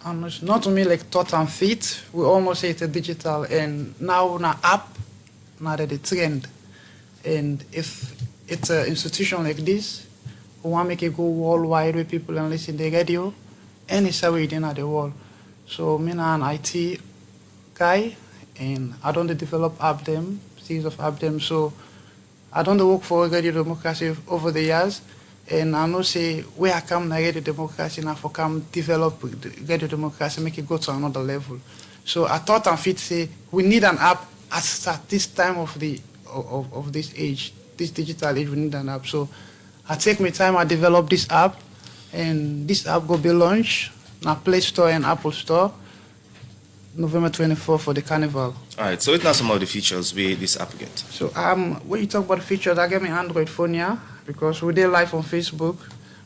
it's not only like thought and feet, we almost say it's a digital, and now an app, now that the trend. And if it's an institution like this, we want to make it go worldwide where people can listen to the radio, any somewhere in the world. So I'm an IT guy, and I don't develop app them, series of app them. So I don't work for Radio Democracy over the years, and I know say where I come to Radio Democracy now for come develop Radio Democracy, make it go to another level. So I thought and fit say we need an app at this time of this age, this digital age. We need an app. So I take my time. I develop this app, and this app will be launched na Play Store and Apple Store, November 24 for the Carnival. All right, so it's not some of the features we this app get. So when you talk about the features, I get my Android phone here because we did live on Facebook,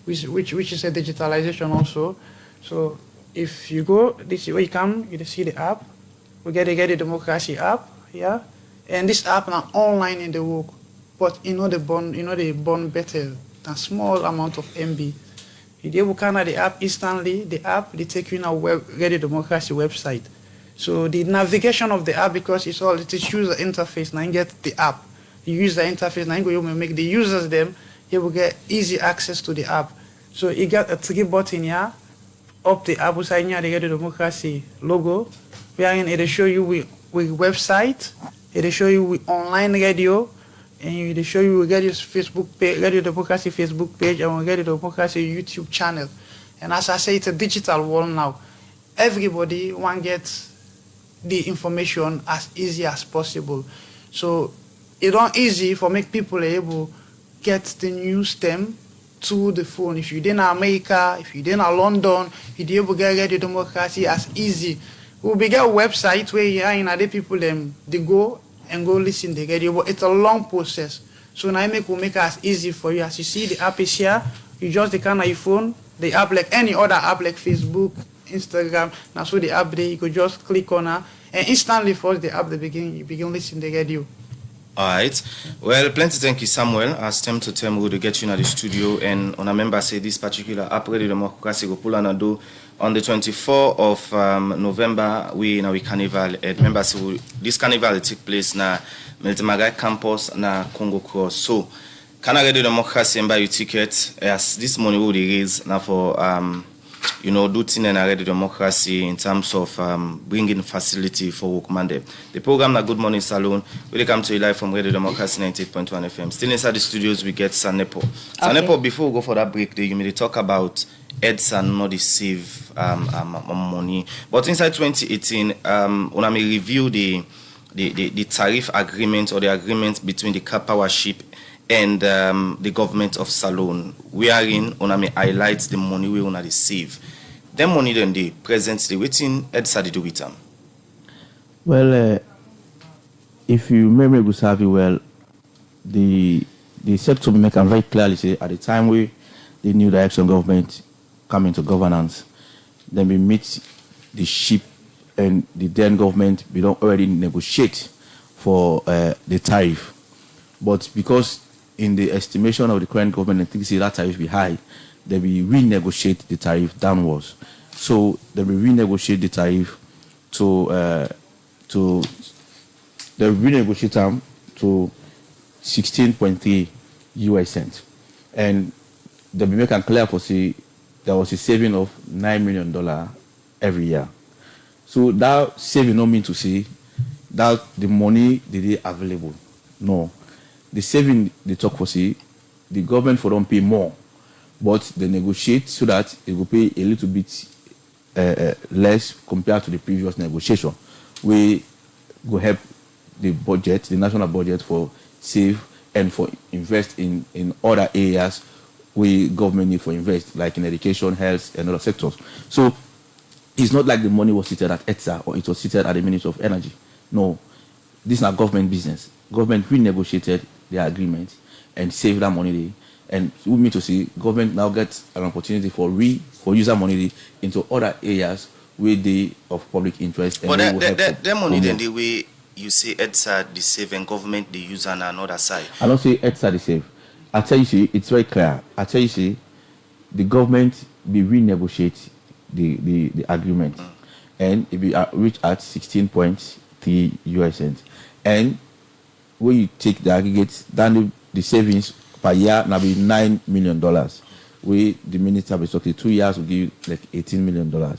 which is a digitalization also. So if you go, this is where you come, you see the app. We get the Democracy app here, and this app now online in the work, but the bond better than small amount of MB. They will carry the app instantly. The app they take you in a Ready Democracy website. So the navigation of the app, because it's user interface. Now you get the app. You use the interface. Now you will make the users them. You will get easy access to the app. So you got a 3 button here. Up the app side here, the Ready Democracy logo. Wherein it show you with website. It show you with online radio. And they show you we get your Facebook page, Radio Democracy Facebook page, and we get the Democracy YouTube channel. And as I say, it's a digital world now. Everybody want to get the information as easy as possible. So it's not easy for make people able get the news them to the phone. If you're in America, if you're in London, you're able to get Radio Democracy as easy. We'll be get a website where you are in other people they go and go listen to the radio, but it's a long process. So now will make it as easy for you. As you see, the app is here. You just take on your phone, the app like any other app like Facebook, Instagram. Now so the app there, you could just click on her, and instantly for the app, you begin listening to the radio. All right. Well, plenty thank you, Samuel. As time to time, we'll get you in the studio, and on a member say this particular app, Ready Democracy, go pull and do on the 24th of November. We Carnival. Remember, so this Carnival take place na Meltemagai campus na Congo Cross. So, can I Ready Democracy and buy your ticket? As this money will raise now for do things and Ready Democracy in terms of bringing facility for workman there. The program na Good Morning Salone. We come to you live from Radio Democracy 98.1 FM. Still inside the studios, we get Sir Nepo. Sir Nepo, before we go for that break, you may talk about Edsa not the save money. But inside 2018, when I may review the tariff agreement or the agreement between the car power ship and the government of Salone, wherein on may highlight the money we want to save. Them money then they presently waiting Edsa to do with them. Well, if you remember Gusavi well, the sector make very clearly say at the time we the new direction government come into governance, then we meet the ship and the then government, we don't already negotiate for the tariff. But because in the estimation of the current government, I think that tariff be high, they will renegotiate the tariff downwards. So they will renegotiate the tariff to 16.3 US cents. And the make can clear for say there was a saving of $9 million every year. So that saving don't mean to say that the money they available. No. The saving they talk for say the government for don't pay more, but they negotiate so that it will pay a little bit less compared to the previous negotiation. We go help the budget, the national budget, for save and for invest in other areas where government need for invest, like in education, health, and other sectors. So it's not like the money was seated at Edsa or it was seated at the Ministry of Energy. No, this is not government business. Government renegotiated the agreement and saved that money there. And we mean to see government now gets an opportunity for user money into other areas where they of public interest. But that money then the way you say Edsa the save and government the use on another side. I don't say Edsa the save. I tell you, see, it's very clear. I tell you, see, the government be renegotiate the agreement, and it be reach at 16.3 US cents. And when you take the aggregate, then the savings per year now be $9 million. We the minister be talking 2 years will give you like $18 million.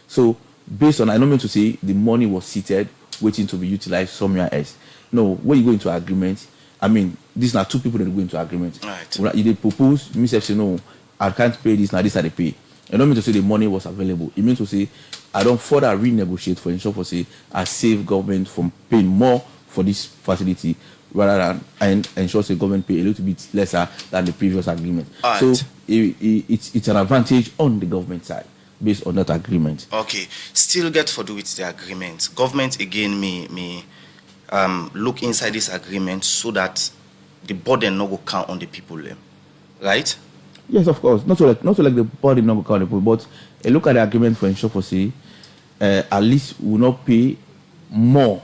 So based on, I don't mean to say the money was seated waiting to be utilized somewhere else. No, when you go into agreement, I mean, these are two people that go into agreement. Right. When they propose, me say no, I can't pay this, now this are the pay. I don't mean to say the money was available. It means to say I don't further renegotiate for ensure for say I save government from paying more for this facility rather than and ensure the government pay a little bit lesser than the previous agreement. Right. So it's an advantage on the government side based on that agreement. Okay, still get for do with the agreement. Government again may look inside this agreement so that the burden no go count on the people, right? Yes, of course. Not so like the body not go count on the people, but look at the agreement for ensure for say at least will not pay more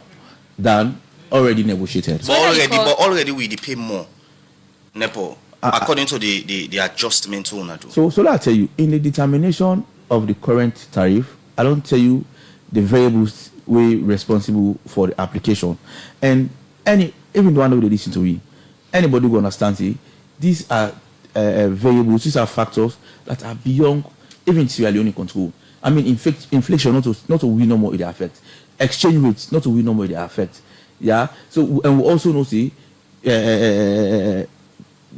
than already negotiated. But already we pay more, Nepo, according to the adjustment owner do. So I'll tell you, in the determination of the current tariff, I don't tell you the variables we responsible for the application. And even the one that they listen to me, anybody who understands it, these are variables, these are factors that are beyond even Sierra Leone control. I mean, inflation not to we no more it affect. Exchange rates not to we no more it affect. Yeah. So and we also know see the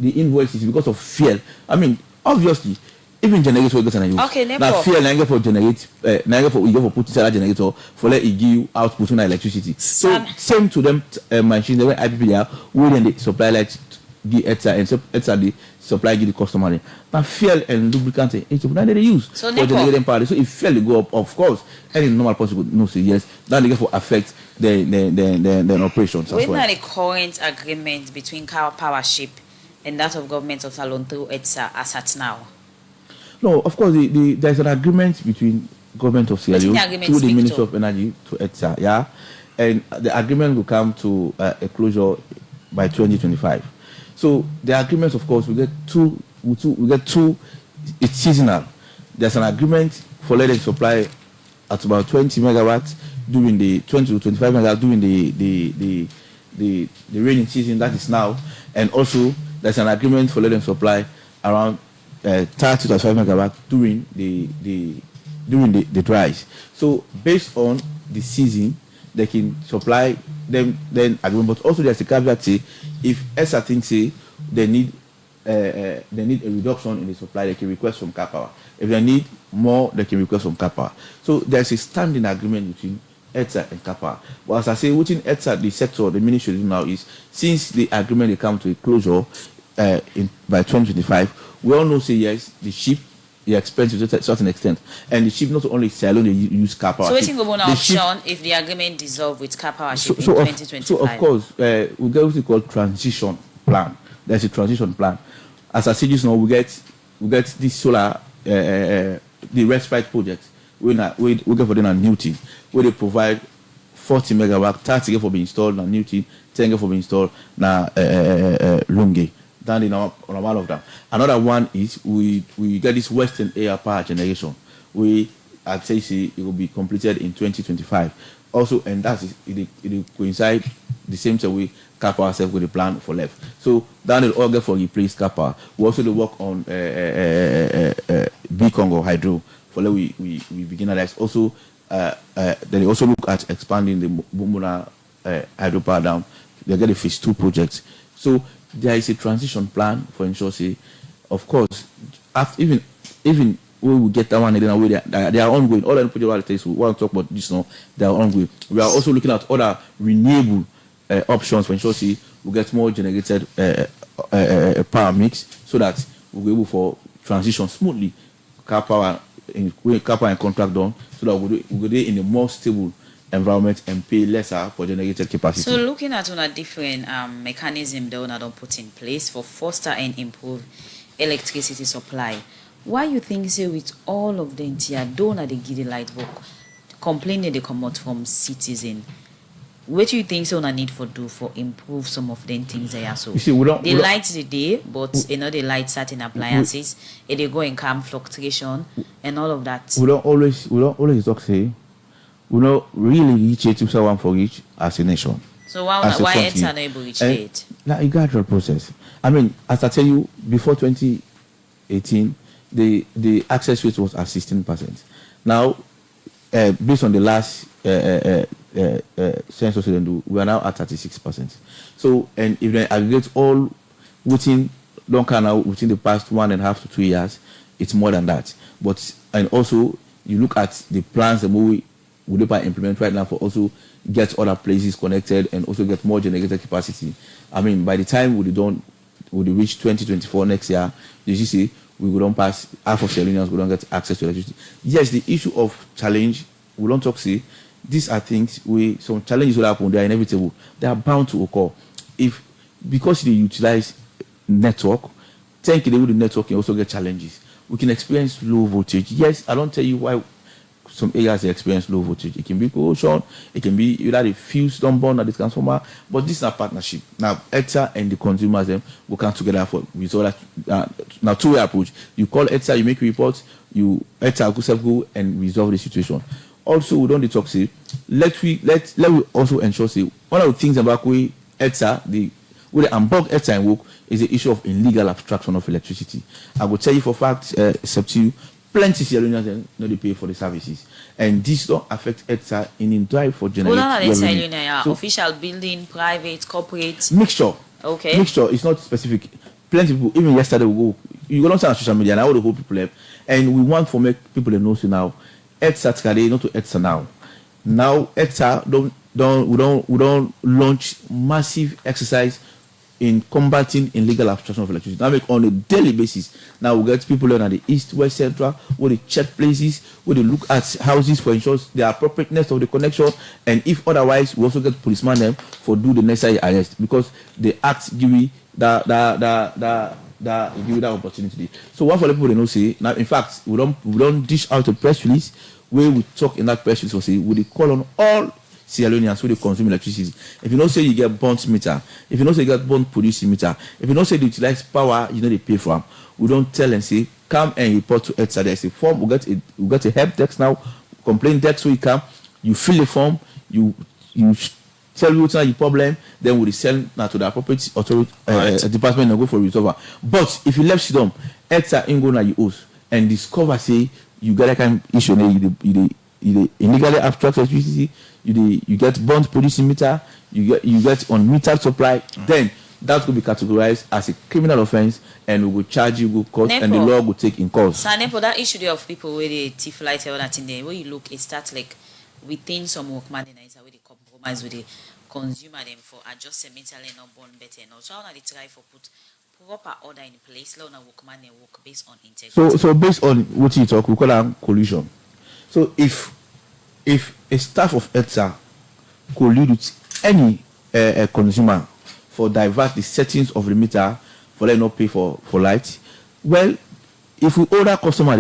invoices because of fuel. I mean, obviously, even generator get use. Okay, now fuel na for generate, na for you for put inside that generator for let it give output on electricity. So same to them machines the way IPP are when they supply light the Edsa and Edsa the supply give the customer. Now fuel and lubricant it's what they use so for generating power. So if fuel go up, of course, any normal person would know say yes. That they for affect the operations. With the current agreement between Power Ship and that of government of Salone through Edsa as at now. No, of course, there's an agreement between government of Sierra Leone through the Ministry of Energy to Edsa, yeah, and the agreement will come to a closure by 2025. So the agreements, of course, we get two. It's seasonal. There's an agreement for letting supply at about 20 megawatts during the 20 to 25 megawatts during the rainy season that is now, and also there's an agreement for letting supply around 30 to 35 megawatts during the dries. So based on the season, they can supply them then agreement. But also there's a caveat say if Edsa thinks say they need a reduction in the supply, they can request from Power. If they need more, they can request from Power. So there's a standing agreement between Edsa and Power. But as I say, within Edsa, the sector, the ministry now is since the agreement will come to a closure by 2025. We all know say yes, the ship is expensive to a certain extent, and the ship not only Salone they use Power. So waiting go on option if the agreement dissolve with Power Ship in 2025. So of course we get what we call transition plan. There's a transition plan. As I said just now, we get this solar the respite project we get for them a new thing where they provide 40 megawatt, 30 get for being installed na new thing, 10 get for being installed na Lunge. Down in on one of them. Another one is we get this Western Air Power Generation. I'd say it will be completed in 2025. Also, and that is it coincide the same time we cap ourselves with the plan for left. So down will all get for replace Kappa. We also do work on B Congo hydro for like we begin that. Also they also look at expanding the Bumbuna hydropower down. They get a phase 2 project. So there is a transition plan for ensure say, of course, even we will get that one in a way they are ongoing. All the projects we want to talk about this now, they are ongoing. We are also looking at other renewable options for ensure see we get more generated power mix so that we'll be able for transition smoothly, car power and contract done, so that we'll be in a more stable environment and pay lesser for generated capacity. So looking at a different mechanism that we don't put in place for foster and improve electricity supply, why you think say with all of the entire don't they give the light work complaining they come out from citizen? What do you think so na need for do for improve some of them things they are so? You see, we don't light the day, but they light certain appliances, and they go in calm fluctuation and all of that. We don't always talk say we don't really reach it to someone for each as a nation. So why Edsa not able to reach it? Now a gradual process. I mean, as I tell you, before 2018, the access rate was at 16%. Now, based on the last census we are now at 36%. So, and if they aggregate all within within the past 1.5 to 2 years, it's more than that. But and also you look at the plans that we would implement right now for also get other places connected and also get more generated capacity. I mean, by the time we reach 2024 next year, you see we don't pass half of Salonians, we don't get access to electricity. Yes, the issue of challenge, we don't talk see. These are things some challenges will happen, they are inevitable. They are bound to occur. Because they utilize network, thinking with the network can also get challenges. We can experience low voltage. Yes, I don't tell you why some areas they experience low voltage. It can be corrosion, it can be either the fuse don't burn at the transformer, but this is a partnership. Now, Edsa and the consumers will come together for resolve that. Now, two-way approach. You call Edsa, you make reports, Edsa go and resolve the situation. Also, we don't talk say, let we also ensure say one of the things about Edsa, the unblock Edsa and work is the issue of illegal abstraction of electricity. I will tell you for fact, except you, plenty Salonians know they pay for the services, and this don't affect Edsa in drive for generating. So, official building, private, corporate mixture. Okay, mixture. It's not specific. Plenty people. Even yesterday we go. You go on social media, and I want the whole people have, and we want to make people know so now. Edsa today, not to Edsa now. Now Edsa we don't launch massive exercise in combating illegal abstraction of electricity. Now make on a daily basis. Now we get people on the east, west, central, where they check places, where they look at houses for ensure the appropriateness of the connection, and if otherwise, we also get policeman them for do the necessary arrest because the act give you that opportunity. So one for the people they know say now in fact we don't dish out a press release where we talk in that press release or say we call on all Salonians who they consume electricity. If you don't say you get burnt meter, if you don't say you get burnt producing meter, if you don't say they utilize power, they pay for them. We don't tell and say come and report to Edsa. There's a form. We get a help desk now, complaint desk. So you come, you fill the form, you tell you what's your problem, then we send now to the appropriate authority department and go for resolver. But if you left it on, Edsa ain't go now you owes and discover say you got a kind of issue you illegally abstract electricity, you get burnt producing meter, you get unmetered supply, then that will be categorized as a criminal offense and we will charge you, go court, and the law will take in course. So Nepo, that issue there of people where they thief light or that in there, where you look, it starts like within some workman in where they compromise with the consumer them for adjust a meter and not born better and also how they try for put proper order in place, let workman and work based on integrity. So based on what you talk, we call that collusion. So if a staff of Edsa collude with any consumer for divert the settings of the meter for them not pay for light, well, if we order customer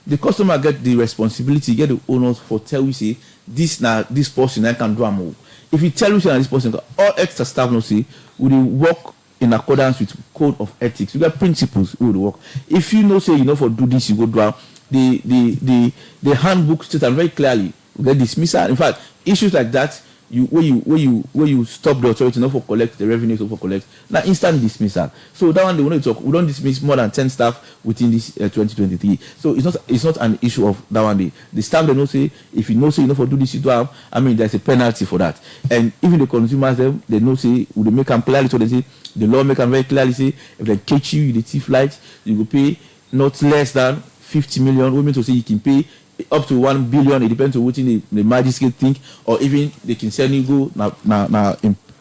the customer get the responsibility, get the owners for tell we say this now this person I can do more. If you tell you say this person, all extra staff no say will work in accordance with code of ethics. You got principles who will work. If you know say you know for do this, you go down. The handbook states very clearly get dismissal. In fact, issues like that, where you stop the authority not for collect the revenue for collect now instant dismissal. So that one they want to talk. We don't dismiss more than 10 staff within this 2023. So it's not an issue of that one. The staff they know say if you know say you know for do this you do have, I mean there's a penalty for that. And even the consumers they know say they make them clearly, so they say the law make them very clearly say if they catch you the thief light you will pay not less than 50 million. We mean to say you can pay up to 1 billion. It depends on what the magistrate think, or even they can send you go now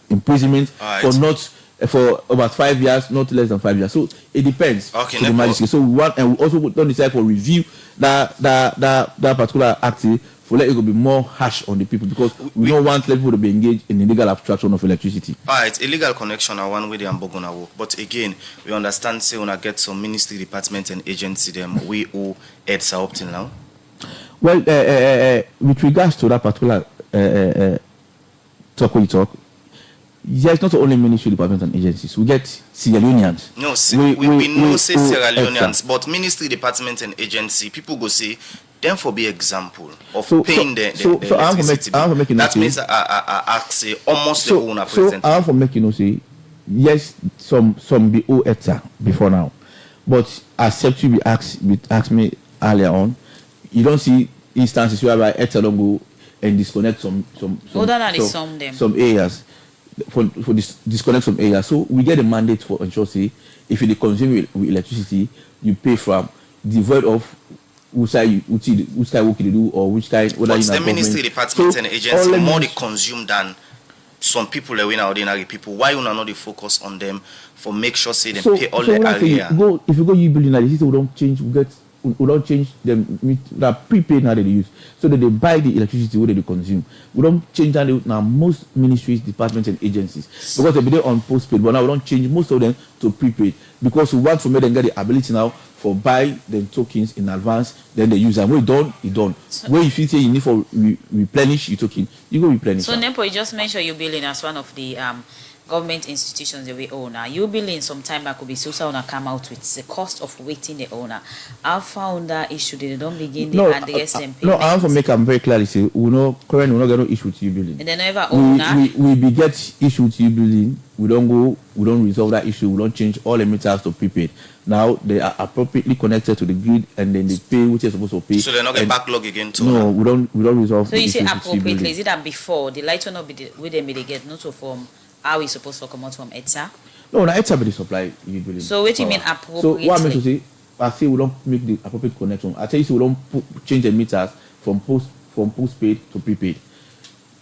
imprisonment for about 5 years, not less than 5 years. So it depends to the magistrate. So we want, and we also don't decide for review that particular act for let it go be more harsh on the people, because we don't want people to be engaged in illegal abstraction of electricity. Alright, illegal connection are one way they are gonna work. But again, we understand say when I get some ministry, department and agency them we owe Edsa up till now. Well, with regards to that particular talk, yes, not only ministry, departments and agencies. We get Sierra Leoneans. No, we know say Sierra Leoneans, but ministry, department and agency, people go say, them for be example of paying the electricity bill. That means I ask almost the owner present. So I have to make say, yes, some be owe Edsa before now, but accept you be asked me earlier on. You don't see instances whereby Edsa don't go and disconnect some areas for disconnect some areas. So we get a mandate for ensure say if you consume with electricity, you pay from devoid of which side work you do or which kind. But the ministry, department and agency more they consume than some people are ordinary people. Why you not they focus on them for make sure say they pay all the area? If you go you building the system, we don't change. We don't change them. That prepaid now they use, so that they buy the electricity where they consume. We don't change that now. Most ministries, departments, and agencies, because they be there on postpaid, but now we don't change most of them to prepaid, because we want to make them get the ability now for buy them tokens in advance, then they use them. When you done. When if you say you need for replenish your token, you go replenish. So Nepo, you just mentioned you billing as one of the government institutions that we own. Now, you billing some time back could be so owner come out with the cost of waiting the owner. I found that issue they don't begin the SMP. No, I have to make them very clearly say we know currently we not get no issue with you billing. And they never owner. We get issue with you billing. We don't resolve that issue. We don't change all the meters to prepaid. Now they are appropriately connected to the grid, and then they pay which is supposed to pay. So they're not get backlog again too. No, we don't resolve. So you say appropriately, is it that before the light will not be with them they get not to form how we supposed to come out from Edsa? No, Edsa be the supply you billing. So what do you mean appropriately? So what I mean to say, I say we don't make the appropriate connection. I tell you, so we don't change the meters from postpaid to prepaid,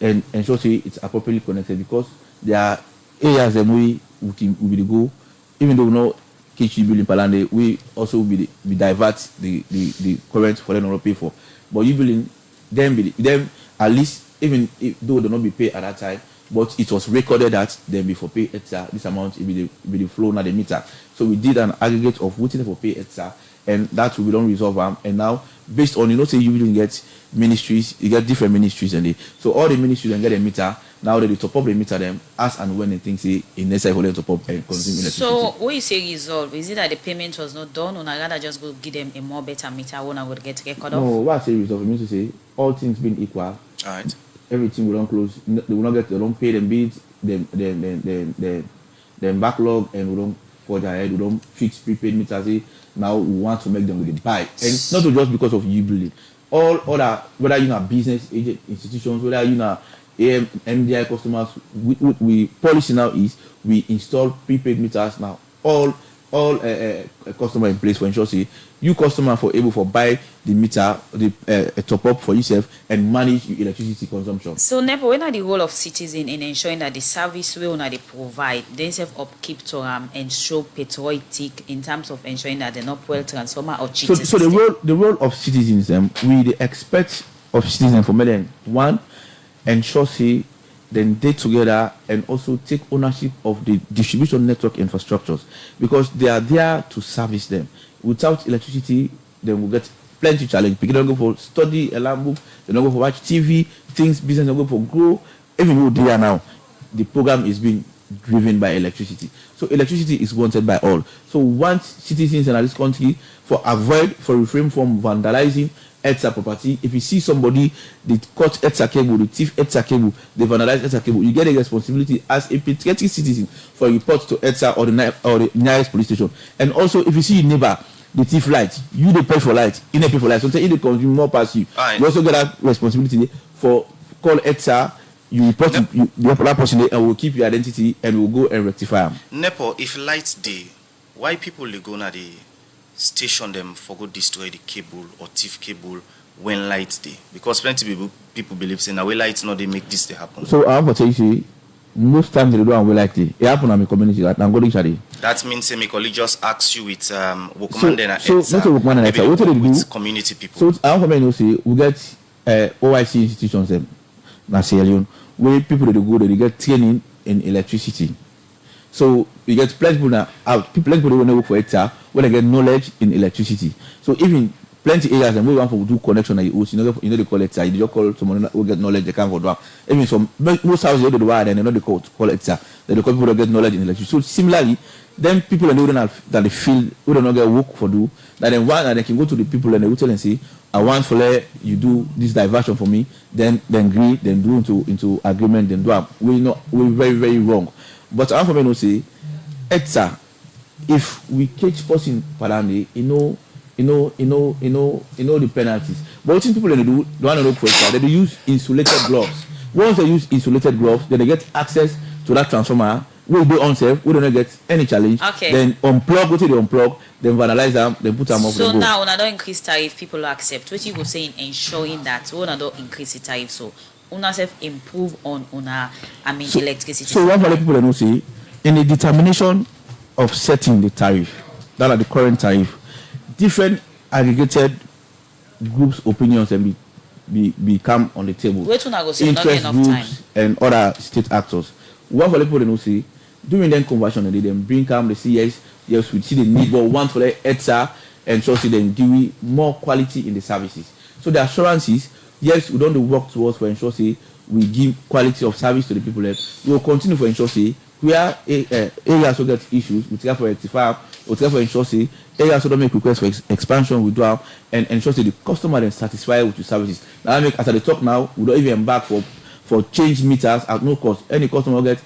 and ensure say it's appropriately connected, because there are areas that we will go, even though we know KG billing Palande, we also will divert the current for them not pay for. But you billing them at least, even though they not be paid at that time, but it was recorded that then before pay Edsa, this amount it be the flow now the meter. So we did an aggregate of waiting for pay Edsa, and that we don't resolve them. And now based on say you will get ministries, you get different ministries, and so all the ministries then get a meter. Now they top up the meter them as and when they think say in necessary for them to top up and consume electricity. So what you say resolve, is it that the payment was not done, or I rather just go give them a more better meter when I would get record of? No, what I say resolve, it means to say all things being equal. All right. Everything will not close. They will not don't pay them bills, then backlog, and we don't forge ahead. We don't fix prepaid meters. Now we want to make them with the buy, and not just because of you billing. All other, whether you are business agent institutions, whether you are MDI customers, we policy now is we install prepaid meters now. All customer in place for ensure say you customer for able for buy the meter, the top up for yourself and manage your electricity consumption. So Nepo, when are the role of citizen in ensuring that the service we they provide themselves upkeep to ensure patriotic in terms of ensuring that they're not well transformer or cheating? So the role of citizens, we expect of citizens for more than one, ensure say then they together and also take ownership of the distribution network infrastructures, because they are there to service them. Without electricity, then we'll get plenty challenge. People don't go for study, a lab book, they don't go for watch TV, things, business don't go for grow. Even though they are now, the program is being driven by electricity. So electricity is wanted by all. So once citizens in this country for refrain from vandalizing Edsa property, if you see somebody, they cut Edsa cable, they thief Edsa cable, they vandalize Edsa cable, you get a responsibility as a patriotic citizen for a report to Edsa or the nearest police station. And also, if you see your neighbor, the thief light, you they pay for light, you they pay for light. So if they consume more past you, you also get that responsibility for call Edsa. You report that person and we'll keep your identity and we'll go and rectify them. Nepo, if lights day, why people they go na the station them for go destroy the cable or thief cable when lights day? Because plenty people believe saying now way lights not they make this they happen. So I want to tell you, most times they don't way like it. It happen in my community that I'm going to that means say my colleague just asks you with workman and so not a workman and Edsa. What do they do? Community people. So I want to say we get OIC institutions them na Sierra Leone where people that go they get training in electricity. So you get plenty people now people that work for Edsa when they get knowledge in electricity. So even plenty areas and we want to do connection at the host, you know they call Edsa, you just call someone who get knowledge they can go down. Even some most houses they do the wire and they know they call Edsa. They call people that get knowledge in electricity. So similarly, then people that they feel who don't get work for do that then one and they can go to the people and they will tell and say, I want for you do this diversion for me, then agree, then do into agreement, then do we're very, very wrong. But I'm for me to say, Edsa, if we catch person Padane, you know the penalties. But what people they do, they want to look for Edsa, they use insulated gloves. Once they use insulated gloves, then they get access to that transformer. We do unsafe, we don't get any challenge. Okay. Then unplug, what they unplug, then vandalize them, then put them off. So now when I don't increase tariff, people accept. What you were saying, ensuring that when I don't increase the tariff, so una self improve on electricity. So one for the people that don't say in the determination of setting the tariff, that are the current tariff, different aggregated groups' opinions and become on the table. Wait till I go say interest not enough time. And other state actors. One for the people that don't say during then conversion they then bring come the yes we see the need, but one for the Edsa and so then give more quality in the services. So the assurances, yes, we don't work towards for ensure say we give quality of service to the people that we will continue for ensure say where areas will get issues, we try for rectify, we try for ensure say areas will don't make requests for expansion, we do have and ensure say the customer is satisfied with the services. Now I make as I talk now, we don't even embark for change meters at no cost. Any customer get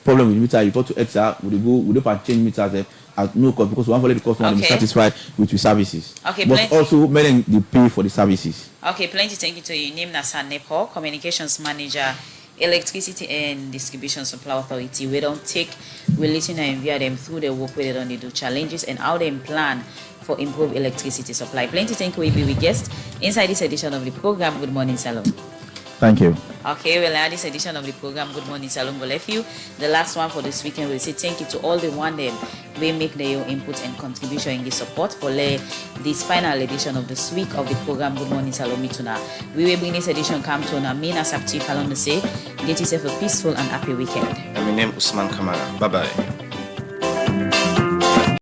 problem with meter, you go to Edsa, we do change meters at no cost because we want to let the customer be satisfied with your services. Okay, but also making they pay for the services. Okay, plenty thank you to you. Name Nasa Nepo, Communications Manager, Electricity and Distribution Supply Authority. We listen and view them through the work where they do challenges and how they plan for improved electricity supply. Plenty thank you, we be with guests inside this edition of the program. Good morning, Salone. Thank you. Okay, well, at this edition of the program, Good Morning Salone, will you. The last one for this weekend, we'll say thank you to all the one them we make their input and contribution in the support for this final edition of this week of the program, Good Morning Salone Mituna. We will bring this edition come to an Amina Sabti Kalon to say, get yourself a peaceful and happy weekend. My name is Usman Kamara. Bye-bye.